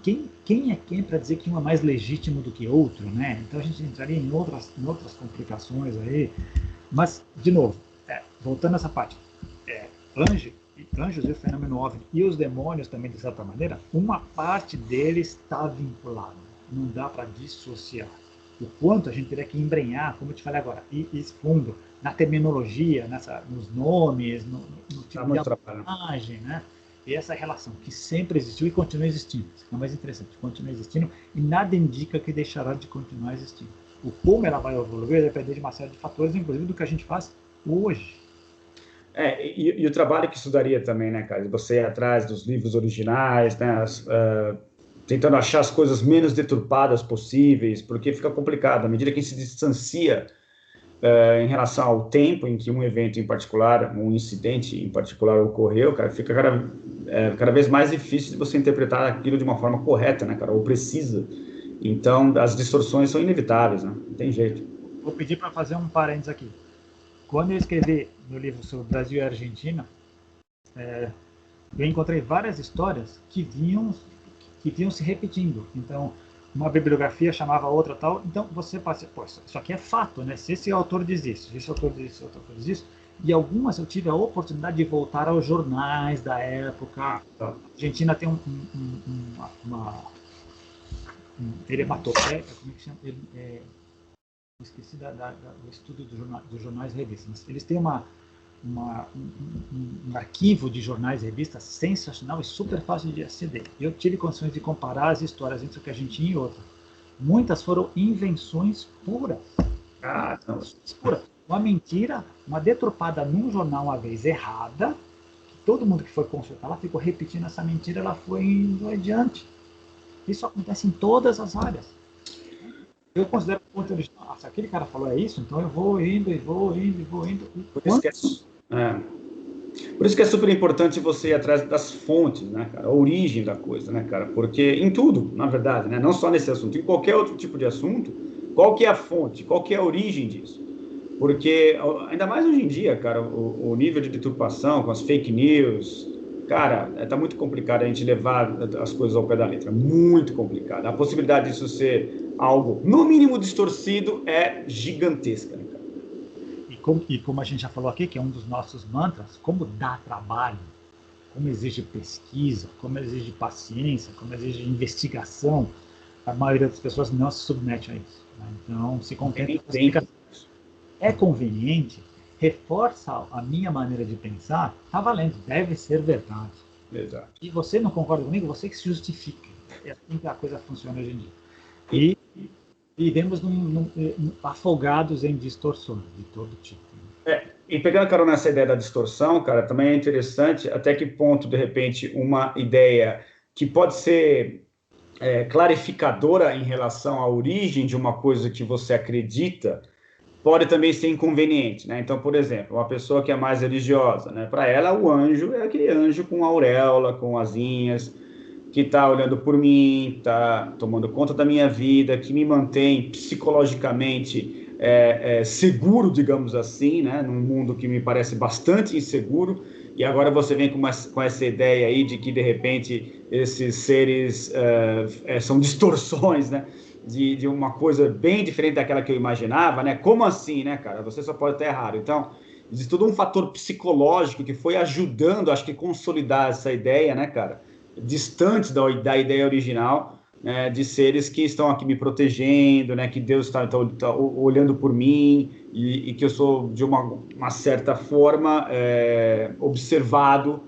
quem é quem para dizer que um é mais legítimo do que outro, né? Então a gente entraria em outras complicações aí. Mas, de novo, voltando a essa parte, anjos e o fenômeno OVNI e os demônios também, de certa maneira, uma parte deles está vinculada. Não dá para dissociar. O quanto a gente teria que embrenhar, como eu te falei agora, e fundo na terminologia, nos nomes, no tipo de abordagem, né? E essa relação que sempre existiu e continua existindo. Isso é o mais interessante, continua existindo e nada indica que deixará de continuar existindo. O como ela vai evoluir vai depender de uma série de fatores, inclusive do que a gente faz hoje. E o trabalho que isso daria também, né, cara? Você ir atrás dos livros originais, né? Tentando achar as coisas menos deturpadas possíveis, porque fica complicado. À medida que a gente se distancia em relação ao tempo em que um evento em particular, um incidente em particular ocorreu, cara, fica cada vez mais difícil de você interpretar aquilo de uma forma correta, né, cara, ou precisa. Então, as distorções são inevitáveis, né? Não tem jeito. Vou pedir para fazer um parênteses aqui. Quando eu escrevi no livro sobre Brasil e Argentina, eu encontrei várias histórias que vinham se repetindo. Então, uma bibliografia chamava outra tal. Então, você passa, isso aqui é fato, né? Se esse autor diz isso, se esse autor diz isso, outro autor diz isso. E algumas eu tive a oportunidade de voltar aos jornais da época. A Argentina tem ele matou, como é que chama? Esqueci do estudo dos jornais e revistas, mas eles têm um arquivo de jornais e revistas sensacional e super fácil de aceder. Eu tive condições de comparar as histórias entre o que a gente tinha e outra. Muitas foram invenções puras. Puras. Uma mentira, uma deturpada num jornal uma vez errada, que todo mundo que foi consultar, ela ficou repetindo essa mentira, ela foi indo adiante. Isso acontece em todas as áreas. Eu considero que o ponto original, se aquele cara falou isso, então eu vou indo. Por isso que é super importante você ir atrás das fontes, né, cara? A origem da coisa, né, cara? Porque em tudo, na verdade, né? Não só nesse assunto, em qualquer outro tipo de assunto, qual que é a fonte, qual que é a origem disso? Porque, ainda mais hoje em dia, cara, o nível de deturpação com as fake news, cara, tá muito complicado a gente levar as coisas ao pé da letra. Muito complicado. A possibilidade disso ser algo, no mínimo distorcido, é gigantesca, né, cara? E como a gente já falou aqui, que é um dos nossos mantras, como dá trabalho, como exige pesquisa, como exige paciência, como exige investigação, a maioria das pessoas não se submete a isso. Né? Então, se Não tem contenta nem com a tempo. explicação. É conveniente, reforça a minha maneira de pensar, está valendo, deve ser verdade. Exato. E você não concorda comigo, você que se justifica. É assim que a coisa funciona hoje em dia. E vivemos afogados em distorções de todo tipo. E pegando carona nessa ideia da distorção, cara, também é interessante até que ponto, de repente, uma ideia que pode ser clarificadora em relação à origem de uma coisa que você acredita, pode também ser inconveniente, né? Então, por exemplo, uma pessoa que é mais religiosa, né? Para ela, o anjo é aquele anjo com auréola, com asinhas, que está olhando por mim, está tomando conta da minha vida, que me mantém psicologicamente seguro, digamos assim, né? Num mundo que me parece bastante inseguro. E agora você vem com essa ideia aí de que, de repente, esses seres são distorções, né? De uma coisa bem diferente daquela que eu imaginava, né? Como assim, né, cara? Você só pode estar errado. Então, existe todo um fator psicológico que foi ajudando, acho que, consolidar essa ideia, né, cara? Distante da ideia original, né, de seres que estão aqui me protegendo, né, que Deus está olhando por mim e que eu sou, de uma certa forma, observado,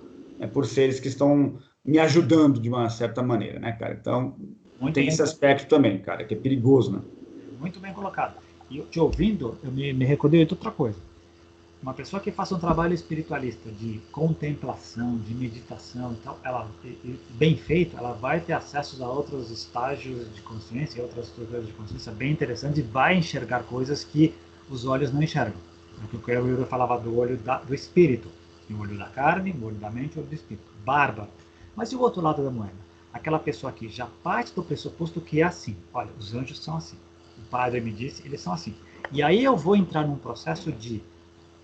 por seres que estão me ajudando de uma certa maneira, né, cara? Então, Muito tem bem, esse aspecto também, cara, que é perigoso, né? muito bem colocado. E te ouvindo, eu me recordei de outra coisa. Uma pessoa que faça um trabalho espiritualista de contemplação, de meditação e tal, ela, bem feito, ela vai ter acesso a outros estágios de consciência, outras estruturas de consciência bem interessantes e vai enxergar coisas que os olhos não enxergam. É o que o Yuri falava do olho do espírito. O olho da carne, o olho da mente, o olho do espírito. Bárbaro. Mas e o outro lado da moeda? Aquela pessoa que já parte do pressuposto que é assim. Olha, os anjos são assim. O padre me disse, eles são assim. E aí eu vou entrar num processo de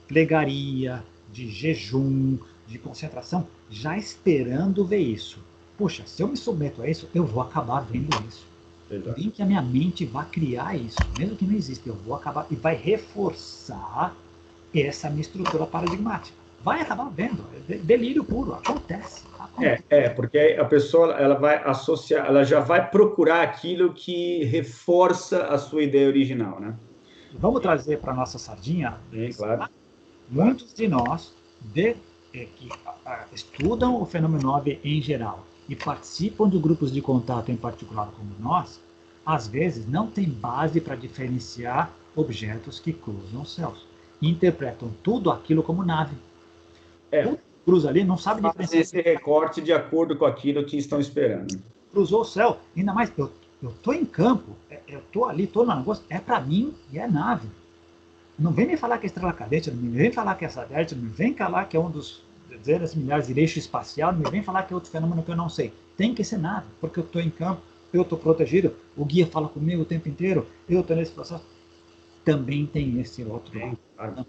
plegaria, de jejum, de concentração, já esperando ver isso. Puxa, se eu me submeto a isso, eu vou acabar vendo isso. Exato. Nem que a minha mente vá criar isso, mesmo que não exista, eu vou acabar e vai reforçar essa minha estrutura paradigmática. Vai acabar vendo, é delírio puro, acontece. Porque a pessoa ela vai associar, ela já vai procurar aquilo que reforça a sua ideia original, né? Vamos trazer para a nossa sardinha. Sim, claro. Muitos de nós que estudam o fenômeno OVNI em geral e participam de grupos de contato em particular como nós, às vezes não tem base para diferenciar objetos que cruzam os céus. Interpretam tudo aquilo como nave. É, Cruza ali, não sabe fazem diferenciar. esse recorte de acordo com aquilo que estão esperando. Cruzou o céu, ainda mais, eu estou em campo, eu estou ali, estou no negócio, é para mim e é nave. Não vem me falar que é estrela cadente, não me vem falar que é satélite, não me vem falar que é um dos dezenas de milhares de eixo espacial, não me vem falar que é outro fenômeno que eu não sei. Tem que ser nada, porque eu estou em campo, eu estou protegido, o guia fala comigo o tempo inteiro, eu estou nesse processo. Também tem esse outro lado. Claro.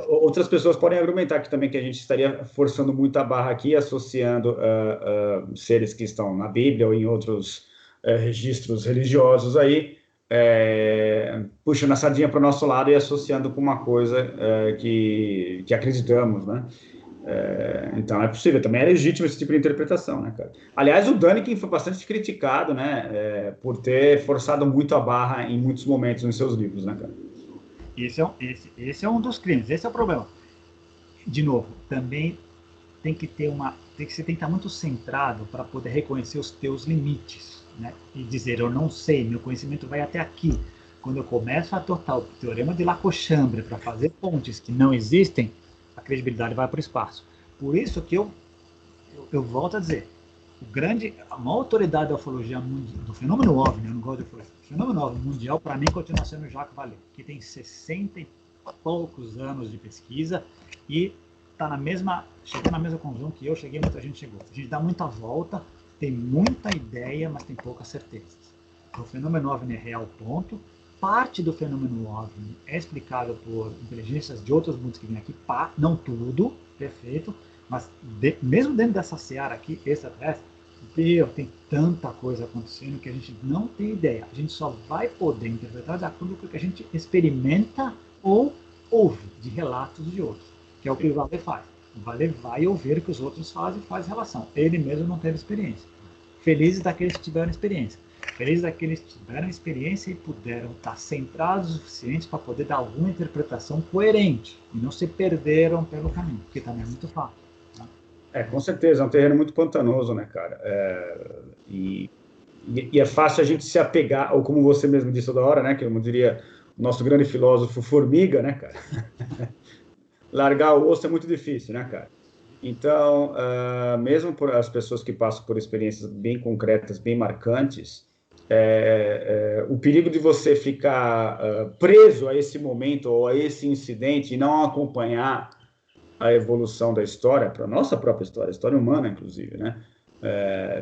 Outras pessoas podem argumentar que também que a gente estaria forçando muito a barra aqui, associando seres que estão na Bíblia ou em outros registros religiosos aí, puxando a sardinha para o nosso lado e associando com uma coisa que acreditamos, né? Então é possível, também é legítimo esse tipo de interpretação, né, cara? Aliás, o Daniken foi bastante criticado, né, por ter forçado muito a barra em muitos momentos nos seus livros, né, cara? Esse é um dos crimes, esse é o problema. De novo, também tem que você tem que estar muito centrado para poder reconhecer os teus limites, né? E dizer, eu não sei, meu conhecimento vai até aqui. Quando eu começo a adotar o teorema de Lacochambre para fazer pontes que não existem, a credibilidade vai para o espaço. Por isso que eu volto a dizer, a maior autoridade da ufologia mundial, do fenômeno OVNI, eu não gosto de ufologia, o fenômeno OVNI mundial, para mim, continua sendo o Jacques Vallée, que tem 60 e poucos anos de pesquisa e chegou na mesma conclusão que eu cheguei, muita gente chegou. A gente dá muita volta, tem muita ideia, mas tem poucas certezas. O fenômeno OVNI é real, ponto. Parte do fenômeno OVNI é explicado por inteligências de outros mundos que vêm aqui, não tudo, perfeito, mas mesmo dentro dessa seara aqui, extraterrestre, Tem tanta coisa acontecendo que a gente não tem ideia. A gente só vai poder interpretar de acordo com o que a gente experimenta ou ouve de relatos de outros, que é o que o Vale faz. O Vale vai ouvir o que os outros fazem e faz relação. Ele mesmo não teve experiência. Felizes daqueles que tiveram experiência. Felizes daqueles que tiveram experiência e puderam estar centrados o suficiente para poder dar alguma interpretação coerente e não se perderam pelo caminho, que também é muito fácil. Com certeza, é um terreno muito pantanoso, né, cara? E é fácil a gente se apegar, ou como você mesmo disse toda hora, né, que eu diria o nosso grande filósofo Formiga, né, cara? Largar o osso é muito difícil, né, cara? Então, mesmo por as pessoas que passam por experiências bem concretas, bem marcantes, o perigo de você ficar preso a esse momento ou a esse incidente e não acompanhar a evolução da história, para a nossa própria história, a história humana, inclusive, né?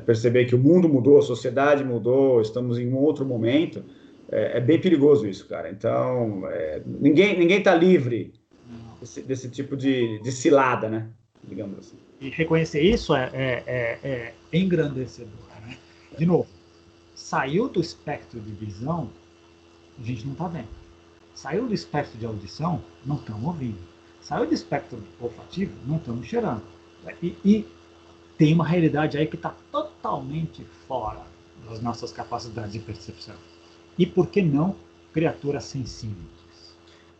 Perceber que o mundo mudou, a sociedade mudou, estamos em um outro momento, é bem perigoso isso, cara. Então, ninguém está livre desse tipo de cilada, né? Digamos assim. E reconhecer isso é engrandecedor, né? De novo, saiu do espectro de visão, a gente não está vendo. Saiu do espectro de audição, não estamos ouvindo. Saiu do espectro olfativo, não estamos cheirando. E tem uma realidade aí que está totalmente fora das nossas capacidades de percepção. E por que não criaturas sensíveis?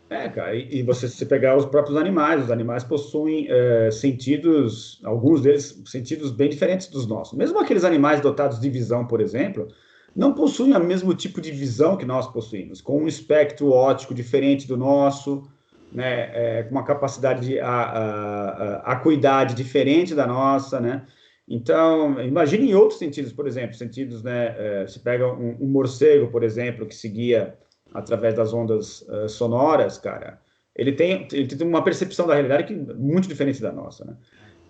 Cara, e você se pegar os próprios animais, os animais possuem sentidos, alguns deles sentidos bem diferentes dos nossos. Mesmo aqueles animais dotados de visão, por exemplo, não possuem o mesmo tipo de visão que nós possuímos, com um espectro óptico diferente do nosso, né, com uma capacidade de acuidade diferente da nossa, né? Então, imagine em outros sentidos, por exemplo, sentidos, né, se pega um morcego, por exemplo, que se guia através das ondas sonoras, cara, ele tem uma percepção da realidade que é muito diferente da nossa, né?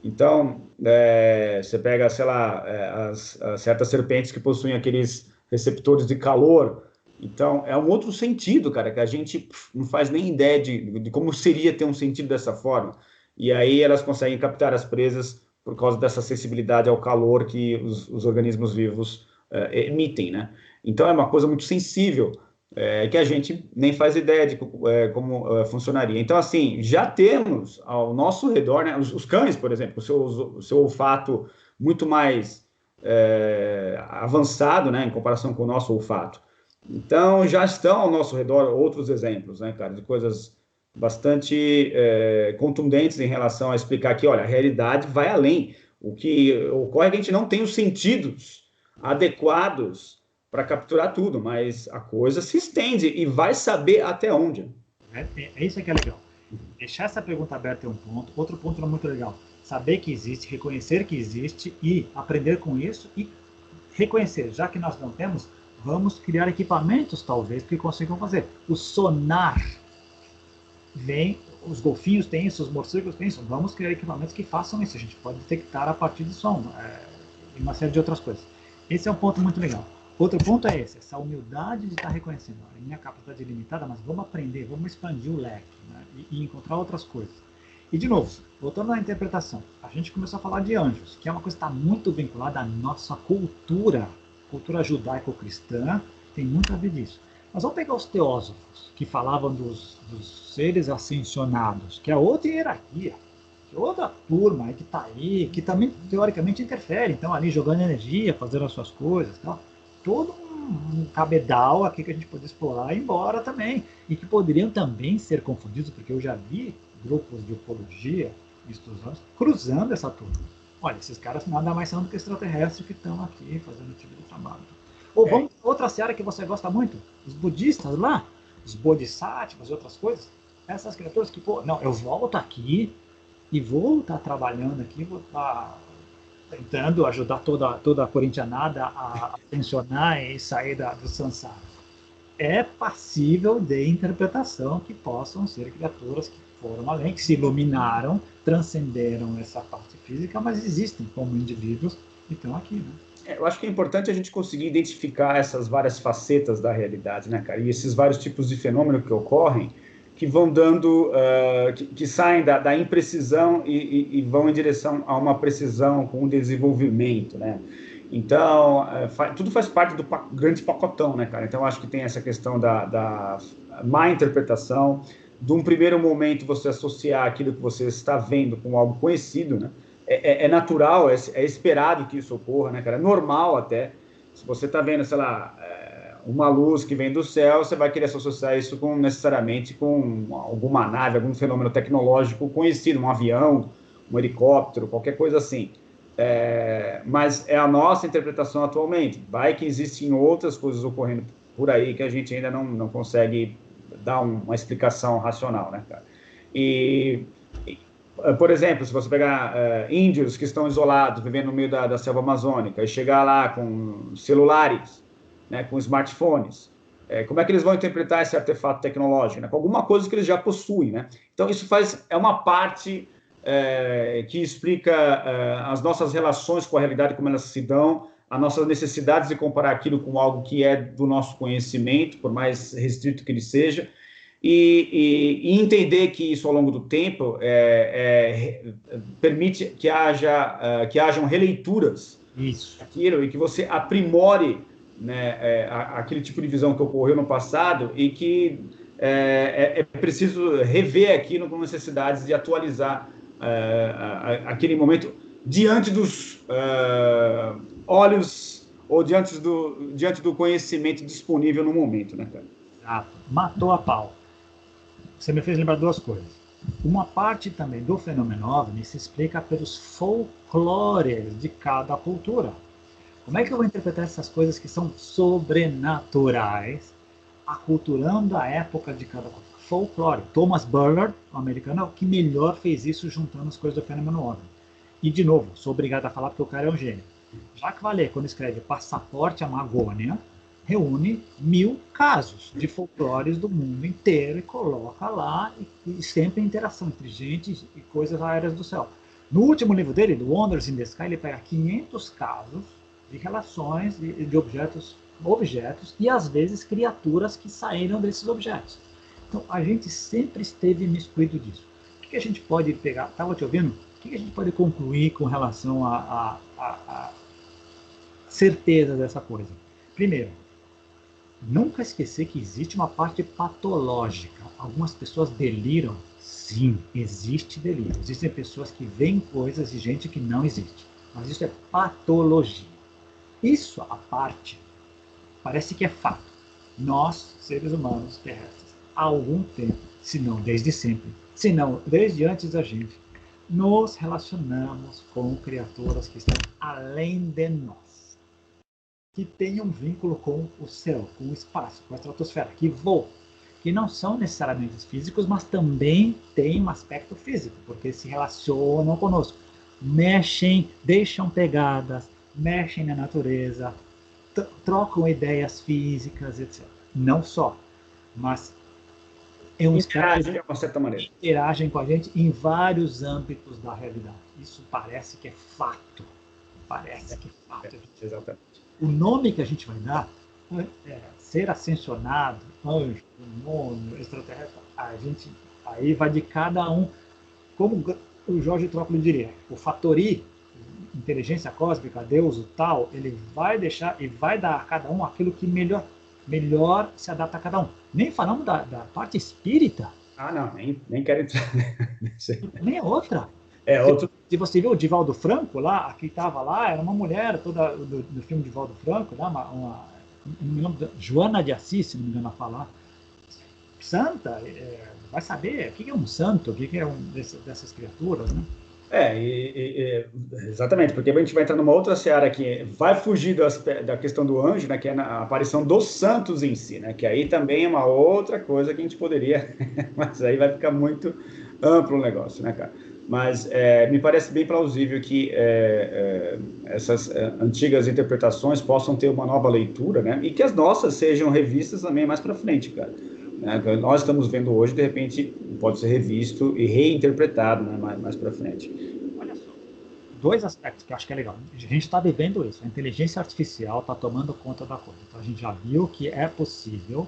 Então, você pega, sei lá, as certas serpentes que possuem aqueles receptores de calor. Então, é um outro sentido, cara, que a gente não faz nem ideia de como seria ter um sentido dessa forma. E aí elas conseguem captar as presas por causa dessa sensibilidade ao calor que os organismos vivos emitem, né? Então, é uma coisa muito sensível, que a gente nem faz ideia de como funcionaria. Então, assim, já temos ao nosso redor, né, os cães, por exemplo, o seu olfato muito mais avançado, né, em comparação com o nosso olfato. Então, já estão ao nosso redor outros exemplos, né, cara, de coisas bastante contundentes em relação a explicar que, olha, a realidade vai além. O que ocorre é que a gente não tem os sentidos adequados para capturar tudo, mas a coisa se estende e vai saber até onde. É isso que é legal. Deixar essa pergunta aberta é um ponto. Outro ponto é muito legal. Saber que existe, reconhecer que existe e aprender com isso e reconhecer. Já que nós não temos, vamos criar equipamentos, talvez, que consigam fazer. O sonar vem, os golfinhos têm isso, os morcegos têm isso. Vamos criar equipamentos que façam isso. A gente pode detectar a partir de som e uma série de outras coisas. Esse é um ponto muito legal. Outro ponto é esse, essa humildade de estar reconhecendo. A minha capacidade é limitada, mas vamos aprender, vamos expandir o leque, né, e encontrar outras coisas. E, de novo, voltando à interpretação, a gente começou a falar de anjos, que é uma coisa que está muito vinculada à nossa cultura judaico-cristã, tem muito a ver disso. Mas vamos pegar os teósofos, que falavam dos seres ascensionados, que é outra hierarquia, que é outra turma que está aí, que também, teoricamente, interfere, então, ali jogando energia, fazendo as suas coisas e tal. Todo um cabedal aqui que a gente pode explorar embora também, e que poderiam também ser confundidos, porque eu já vi grupos de ufologia estudantes cruzando essa turma. Olha, esses caras nada mais são do que extraterrestres que estão aqui fazendo esse tipo de trabalho. Ou vamos outra seara que você gosta muito, os budistas lá, os bodhisattvas e outras coisas, essas criaturas que, pô, não, eu volto aqui e vou estar trabalhando aqui, vou estar tentando ajudar toda a corintianada a pensionar e sair do samsara. É passível de interpretação que possam ser criaturas que foram além, que se iluminaram, transcenderam essa parte física, mas existem como indivíduos e estão aqui, né? Eu acho que é importante a gente conseguir identificar essas várias facetas da realidade, né, cara? E esses vários tipos de fenômeno que ocorrem, que vão dando, que saem da imprecisão e vão em direção a uma precisão com um desenvolvimento, né? Então, tudo faz parte do grande pacotão, né, cara? Então, eu acho que tem essa questão da má interpretação, de um primeiro momento você associar aquilo que você está vendo com algo conhecido, né? É natural, é esperado que isso ocorra, né, cara? É normal até. Se você está vendo, sei lá, uma luz que vem do céu, você vai querer associar isso necessariamente com alguma nave, algum fenômeno tecnológico conhecido, um avião, um helicóptero, qualquer coisa assim. Mas é a nossa interpretação atualmente. Vai que existem outras coisas ocorrendo por aí que a gente ainda não consegue dar uma explicação racional, né, cara? Por exemplo, se você pegar índios que estão isolados, vivendo no meio da selva amazônica, e chegar lá com celulares, né, com smartphones, como é que eles vão interpretar esse artefato tecnológico? Né? Com alguma coisa que eles já possuem, né? Então, isso é uma parte que explica as nossas relações com a realidade, como elas se dão, as nossas necessidades de comparar aquilo com algo que é do nosso conhecimento, por mais restrito que ele seja, e entender que isso, ao longo do tempo, permite que hajam releituras daquilo e que você aprimore, né, aquele tipo de visão que ocorreu no passado e que é preciso rever aquilo com necessidades de atualizar aquele momento diante dos olhos ou diante do conhecimento disponível no momento, né, cara? Exato. Matou a pau. Você me fez lembrar duas coisas. Uma parte também do fenômeno OVNI se explica pelos folclores de cada cultura. Como é que eu vou interpretar essas coisas que são sobrenaturais, aculturando a época de cada cultura? Folclore. Thomas Bernard, o americano, é o que melhor fez isso juntando as coisas do fenômeno OVNI. E, de novo, sou obrigado a falar porque o cara é um gênio. Jacques Vallée, quando escreve Passaporte Amazônia, reúne 1000 casos de folclores do mundo inteiro e coloca lá, e sempre interação entre gente e coisas aéreas do céu. No último livro dele, do Wonders in the Sky, ele pega 500 casos de relações de objetos e, às vezes, criaturas que saíram desses objetos. Então, a gente sempre esteve imiscuído disso. O que a gente pode pegar? Estava te ouvindo? O que a gente pode concluir com relação à certeza dessa coisa? Primeiro, nunca esquecer que existe uma parte patológica. Algumas pessoas deliram. Sim, existe delírio. Existem pessoas que veem coisas e gente que não existe. Mas isso é patologia. Isso, à parte, parece que é fato. Nós, seres humanos terrestres, há algum tempo, se não desde sempre, se não desde antes da gente, nos relacionamos com criaturas que estão além de nós, que têm um vínculo com o céu, com o espaço, com a estratosfera, que voam, que não são necessariamente físicos, mas também têm um aspecto físico, porque se relacionam conosco, mexem, deixam pegadas, mexem na natureza, trocam ideias físicas, etc. Não só, mas interagem de uma certa maneira. Interagem com a gente em vários âmbitos da realidade. Isso parece que é fato. Parece que é fato. Exatamente. O nome que a gente vai dar é ser ascensionado, anjo, demônio, extraterrestre. A gente aí vai de cada um. Como o Jorge Trócoli diria, o fator I, inteligência cósmica, Deus, o tal, ele vai deixar e vai dar a cada um aquilo que melhor se adapta a cada um. Nem falamos da parte espírita. Ah, não, nem quero entrar. Nem é outra. Outro. Se você viu o Divaldo Franco lá, a que estava lá, era uma mulher toda do filme Divaldo Franco, né, não me lembro, Joana de Assis, se não me engano, a falar. Santa, vai saber o que é um santo, o que é dessas criaturas, né? Exatamente, porque a gente vai entrar numa outra seara que vai fugir da questão do anjo, né, que é a aparição dos santos em si, né, que aí também é uma outra coisa que a gente poderia, mas aí vai ficar muito amplo o negócio, né, cara? Mas me parece bem plausível que essas antigas interpretações possam ter uma nova leitura, né, e que as nossas sejam revistas também mais para frente, cara. Né, nós estamos vendo hoje, de repente, pode ser revisto e reinterpretado, né, mais para frente. Olha só, 2 aspectos que eu acho que é legal. A gente está vivendo isso. A inteligência artificial está tomando conta da coisa. Então, a gente já viu que é possível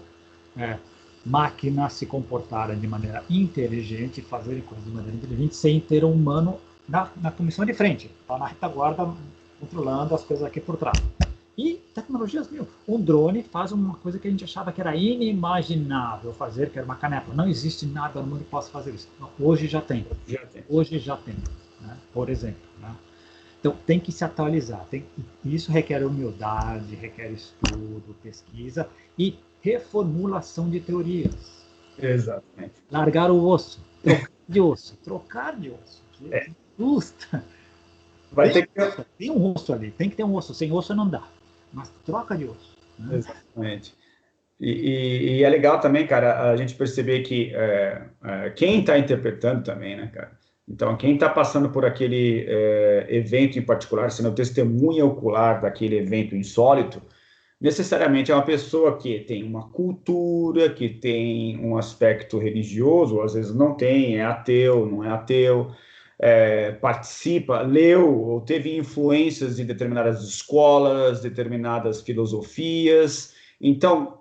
máquinas se comportarem de maneira inteligente, fazerem coisas de maneira inteligente, sem ter um humano na comissão de frente, tá na retaguarda controlando as coisas aqui por trás. E tecnologias mil. Um drone faz uma coisa que a gente achava que era inimaginável fazer, que era uma caneca. Não existe nada no mundo que possa fazer isso. Não, hoje já tem. Hoje já tem, né? Por exemplo. Né? Então, tem que se atualizar. Isso requer humildade, requer estudo, pesquisa e reformulação de teorias. Exatamente. Largar o osso, trocar de osso. Que custa. Tem um osso ali, tem que ter um osso. Sem osso não dá. Mas troca de osso. Né? Exatamente. E é legal também, cara, a gente perceber que quem está interpretando também, né, cara? Então, quem está passando por aquele evento em particular, sendo testemunha ocular daquele evento insólito, necessariamente é uma pessoa que tem uma cultura, que tem um aspecto religioso, ou às vezes não tem, é ateu, não é ateu, participa, leu ou teve influências de determinadas escolas, determinadas filosofias. Então,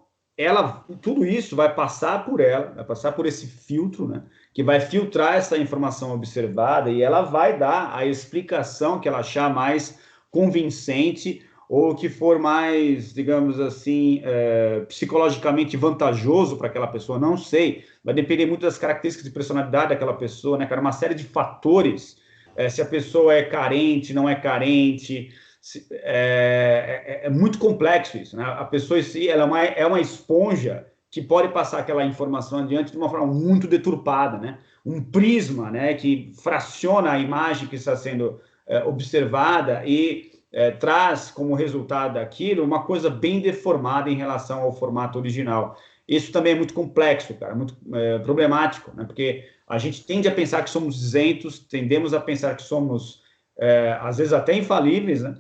tudo isso vai passar por ela, vai passar por esse filtro, né, que vai filtrar essa informação observada e ela vai dar a explicação que ela achar mais convincente ou que for mais, digamos assim, psicologicamente vantajoso para aquela pessoa, não sei. Vai depender muito das características de personalidade daquela pessoa, né, cara? Uma série de fatores. Se a pessoa é carente, não é carente. É muito complexo isso, né? A pessoa em si, ela é uma esponja que pode passar aquela informação adiante de uma forma muito deturpada, né? Um prisma, né, que fraciona a imagem que está sendo observada e traz como resultado daquilo uma coisa bem deformada em relação ao formato original. Isso também é muito complexo, cara, muito problemático, né? Porque a gente tende a pensar que somos isentos, tendemos a pensar que somos, às vezes, até infalíveis, né?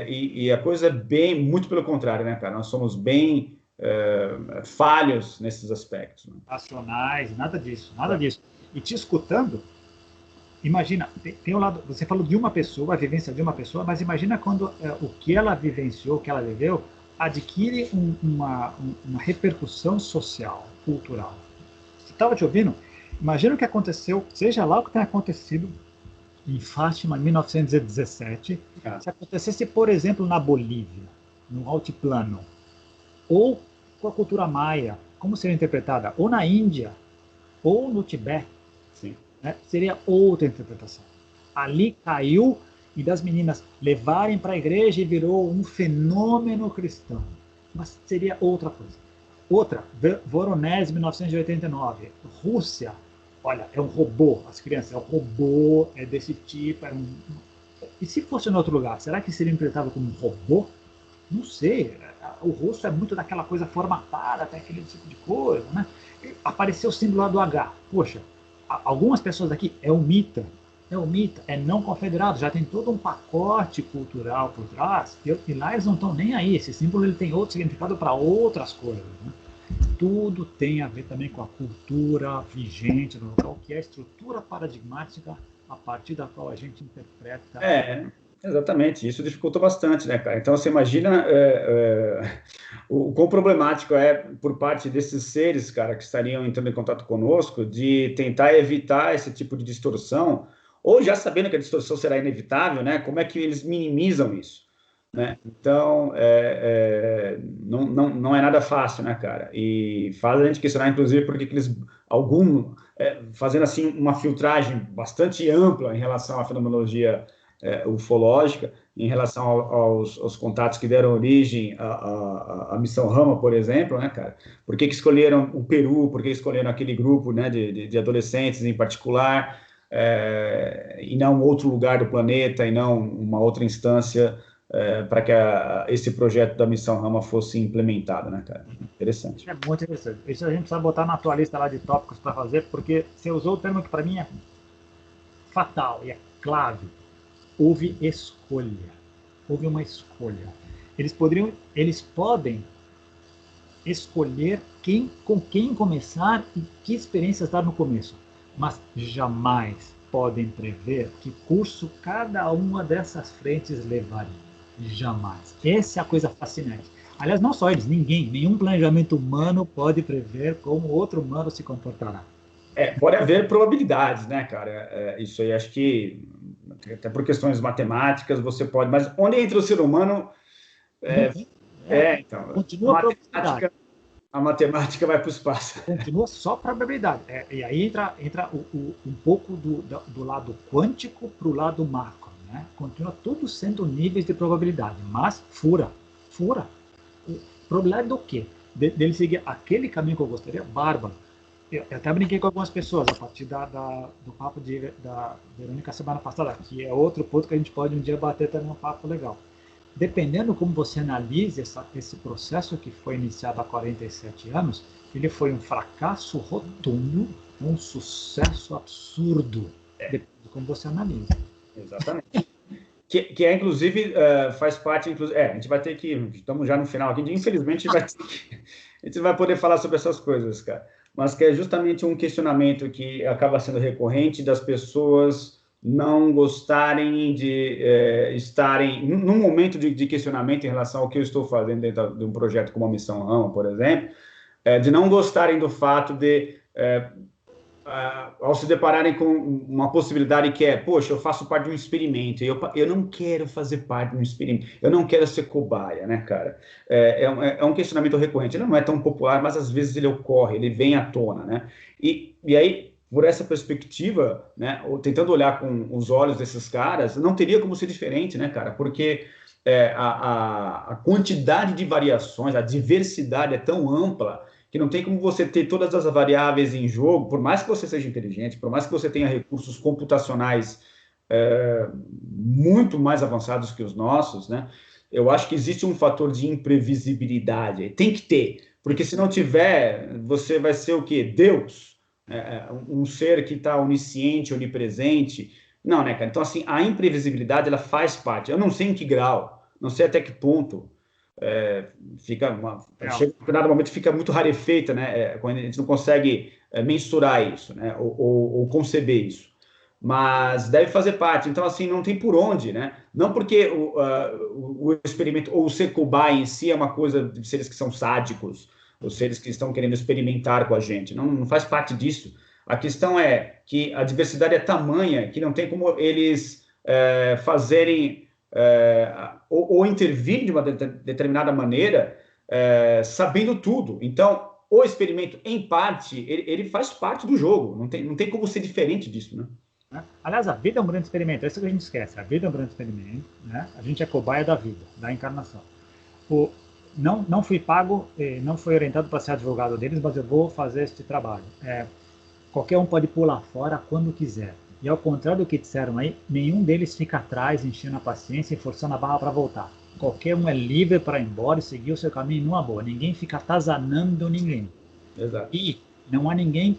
E a coisa é muito pelo contrário, né, cara? Nós somos bem falhos nesses aspectos. Né? Racionais, nada disso, nada disso. E te escutando, imagina, tem o lado, você falou de uma pessoa, a vivência de uma pessoa, mas imagina quando o que ela vivenciou, o que ela viveu, adquire uma repercussão social, cultural. Você estava te ouvindo? Imagina o que aconteceu, seja lá o que tenha acontecido em Fátima, em 1917, se acontecesse, por exemplo, na Bolívia, no altiplano, ou com a cultura maia, como seria interpretada? Ou na Índia, ou no Tibete. Sim. Né? Seria outra interpretação. Ali caiu e das meninas levarem para a igreja e virou um fenômeno cristão. Mas seria outra coisa. Outra, Voronezh, 1989, Rússia. Olha, é um robô, as crianças, é um robô, é desse tipo. E se fosse em outro lugar, será que seria interpretado como um robô? Não sei. O russo é muito daquela coisa formatada, até aquele tipo de coisa, né? Apareceu o símbolo lá do H. Poxa, algumas pessoas aqui é um mita, é não confederado, já tem todo um pacote cultural por trás, e lá eles não estão nem aí. Esse símbolo ele tem outro significado para outras coisas. Né? Tudo tem a ver também com a cultura vigente no local, que é a estrutura paradigmática a partir da qual a gente interpreta. Exatamente, isso dificultou bastante, né, cara? Então, você imagina o quão problemático é por parte desses seres, cara, que estariam entrando em contato conosco, de tentar evitar esse tipo de distorção, ou já sabendo que a distorção será inevitável, né? Como é que eles minimizam isso, né? Então, não é nada fácil, né, cara? E faz a gente questionar, inclusive, por que eles, fazendo assim uma filtragem bastante ampla em relação à fenomenologia ufológica, em relação aos contatos que deram origem à missão Rama, por exemplo, né, cara? Por que escolheram o Peru? Por que escolheram aquele grupo, né, de adolescentes em particular, e não outro lugar do planeta, e não uma outra instância para que esse projeto da missão Rama fosse implementado, né, cara? Interessante. É muito interessante. Isso a gente precisa botar na tua lista lá de tópicos para fazer, porque você usou o termo que para mim é fatal e é clave. Houve escolha. Houve uma escolha. Eles podem escolher com quem começar e que experiências dar no começo, mas jamais podem prever que curso cada uma dessas frentes levaria. Jamais. Essa é a coisa fascinante. Aliás, não só eles, nenhum planejamento humano pode prever como outro humano se comportará. Pode haver probabilidades, né, cara? Isso aí acho que até por questões matemáticas, você pode, mas onde entra o ser humano, então, continua a probabilidade. A matemática vai para o espaço. Continua só a probabilidade. E aí entra um pouco do lado quântico para o lado macro. Né? Continua tudo sendo níveis de probabilidade, mas fura. O problema é do quê? Dele seguir aquele caminho que eu gostaria, bárbaro. Eu até brinquei com algumas pessoas a partir do papo da Verônica semana passada, que é outro ponto que a gente pode um dia bater também um papo legal. Dependendo como você analise esse processo que foi iniciado há 47 anos, ele foi um fracasso rotundo, um sucesso absurdo. Depende de como você analisa. Exatamente. Que é, inclusive, faz parte... a gente vai ter que... Estamos já no final aqui. Infelizmente, a gente vai poder falar sobre essas coisas, cara. Mas que é justamente um questionamento que acaba sendo recorrente das pessoas não gostarem de estarem... Num momento de questionamento em relação ao que eu estou fazendo dentro de um projeto como a Missão Rama, por exemplo, de não gostarem do fato de... ao se depararem com uma possibilidade que é, poxa, eu faço parte de um experimento, e eu não quero fazer parte de um experimento, eu não quero ser cobaia, né, cara? É um questionamento recorrente, ele não é tão popular, mas às vezes ele ocorre, ele vem à tona, né? E aí, por essa perspectiva, né, tentando olhar com os olhos desses caras, não teria como ser diferente, né, cara? Porque a quantidade de variações, a diversidade é tão ampla que não tem como você ter todas as variáveis em jogo, por mais que você seja inteligente, por mais que você tenha recursos computacionais muito mais avançados que os nossos, né? Eu acho que existe um fator de imprevisibilidade. Tem que ter, porque se não tiver, você vai ser o quê? Deus? Um ser que está onisciente, onipresente. Não, né, cara? Então, assim, a imprevisibilidade, ela faz parte. Eu não sei em que grau, não sei até que ponto, chega em dado momento fica muito rarefeita, né? Quando a gente não consegue mensurar isso, né? Ou conceber isso, mas deve fazer parte. Então, assim, não tem por onde, né? Não porque o experimento ou o ser cobaia em si é uma coisa de seres que são sádicos, ou seres que estão querendo experimentar com a gente. Não faz parte disso. A questão é que a diversidade é tamanha que não tem como eles fazerem ou intervir de uma determinada maneira, sabendo tudo. Então, o experimento, em parte, ele faz parte do jogo. Não tem como ser diferente disso, né? Aliás, a vida é um grande experimento. É isso que a gente esquece. A vida é um grande experimento. Né? A gente é cobaia da vida, da encarnação. Não fui pago, não fui orientado para ser advogado deles, mas eu vou fazer este trabalho. Qualquer um pode pular fora quando quiser. E ao contrário do que disseram aí, nenhum deles fica atrás, enchendo a paciência e forçando a barra para voltar. Qualquer um é livre para ir embora e seguir o seu caminho numa boa. Ninguém fica atazanando ninguém. Exato. E não há ninguém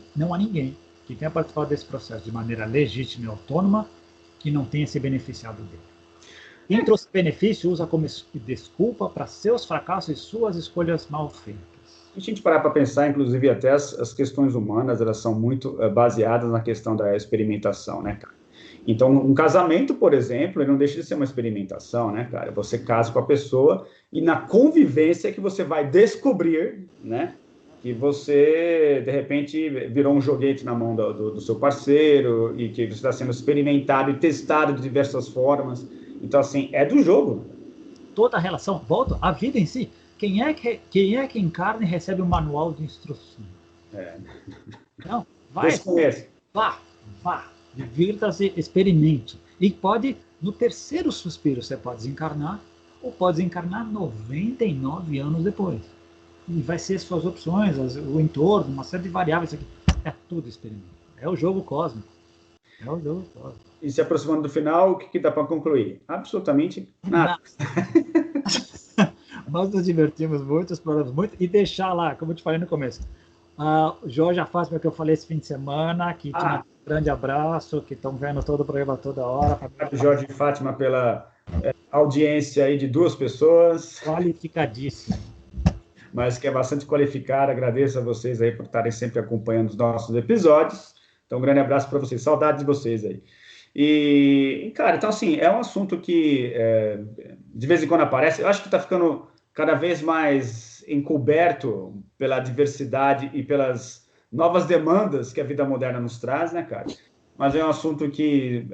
que tenha participado desse processo de maneira legítima e autônoma que não tenha se beneficiado dele. Quem trouxe benefício usa como desculpa para seus fracassos e suas escolhas mal feitas. Se a gente parar para pensar, inclusive até as questões humanas, elas são muito baseadas na questão da experimentação, né, cara? Então, um casamento, por exemplo, ele não deixa de ser uma experimentação, né, cara? Você casa com a pessoa e na convivência que você vai descobrir, né, que você, de repente, virou um joguete na mão do seu parceiro e que você está sendo experimentado e testado de diversas formas. Então, assim, é do jogo. Toda a relação, volta, a vida em si. Quem é que encarna e recebe um manual de instrução? Não, vá, divirta-se, experimente. E pode, no terceiro suspiro, você pode desencarnar, ou pode desencarnar 99 anos depois. E vai ser suas opções, o entorno, uma série de variáveis aqui. É tudo experimento. É o jogo cósmico. E se aproximando do final, o que dá para concluir? Absolutamente nada. Nós nos divertimos muito, exploramos muito, e deixar lá, como eu te falei no começo, o Jorge Afasma, que eu falei esse fim de semana, que tinha um grande abraço, que estão vendo todo o programa toda hora. Jorge e Fátima pela audiência aí de 2 pessoas. Qualificadíssimo. Mas que é bastante qualificada. Agradeço a vocês aí por estarem sempre acompanhando os nossos episódios. Então, um grande abraço para vocês. Saudades de vocês aí. E, cara, então, assim, é um assunto que de vez em quando aparece. Eu acho que está ficando cada vez mais encoberto pela diversidade e pelas novas demandas que a vida moderna nos traz, né, cara? Mas é um assunto que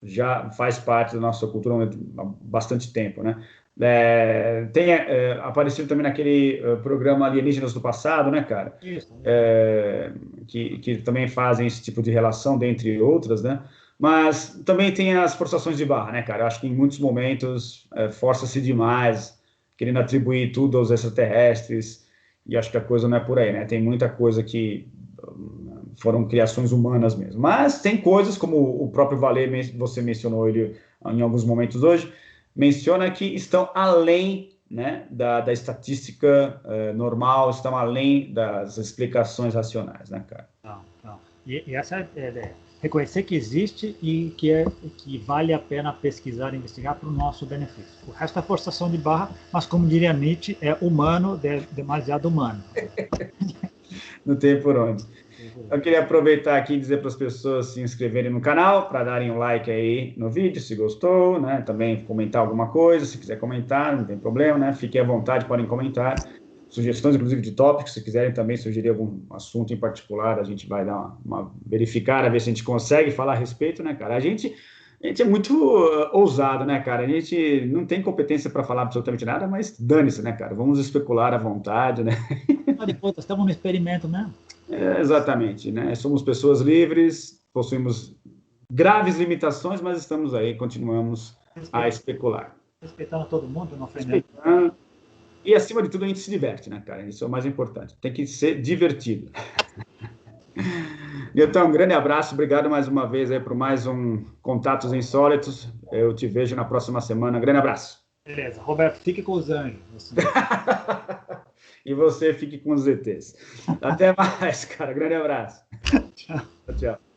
já faz parte da nossa cultura há bastante tempo, né? Tem aparecido também naquele programa Alienígenas do Passado, né, cara? Isso. Que também fazem esse tipo de relação, dentre outras, né? Mas também tem as forçações de barra, né, cara? Eu acho que em muitos momentos força-se demais, querendo atribuir tudo aos extraterrestres, e acho que a coisa não é por aí, né? Tem muita coisa que foram criações humanas mesmo. Mas tem coisas, como o próprio Valer, você mencionou ele em alguns momentos hoje, menciona que estão além, né, da estatística normal, estão além das explicações racionais, né, cara? Não. E essa é a ideia. Reconhecer que existe e que vale a pena pesquisar e investigar para o nosso benefício. O resto é forçação de barra, mas como diria Nietzsche, é humano, demasiado humano. Não tem por onde. Eu queria aproveitar aqui e dizer para as pessoas se inscreverem no canal, para darem um like aí no vídeo, se gostou, né? Também comentar alguma coisa, se quiser comentar, não tem problema, né? Fiquem à vontade, podem comentar. Sugestões, inclusive, de tópicos, se quiserem também sugerir algum assunto em particular, a gente vai dar uma verificada, ver se a gente consegue falar a respeito, né, cara? A gente é muito ousado, né, cara? A gente não tem competência para falar absolutamente nada, mas dane-se, né, cara? Vamos especular à vontade, né? Afinal de contas, estamos no experimento mesmo. Exatamente, né? Somos pessoas livres, possuímos graves limitações, mas estamos aí, continuamos a especular. Respeitando todo mundo, não ofendendo. E, acima de tudo, a gente se diverte, né, cara? Isso é o mais importante. Tem que ser divertido. Então, um grande abraço. Obrigado mais uma vez aí por mais um Contatos Insólitos. Eu te vejo na próxima semana. Grande abraço. Beleza. Roberto, fique com os anjos. E você fique com os ETs. Até mais, cara. Grande abraço. Tchau. Tchau.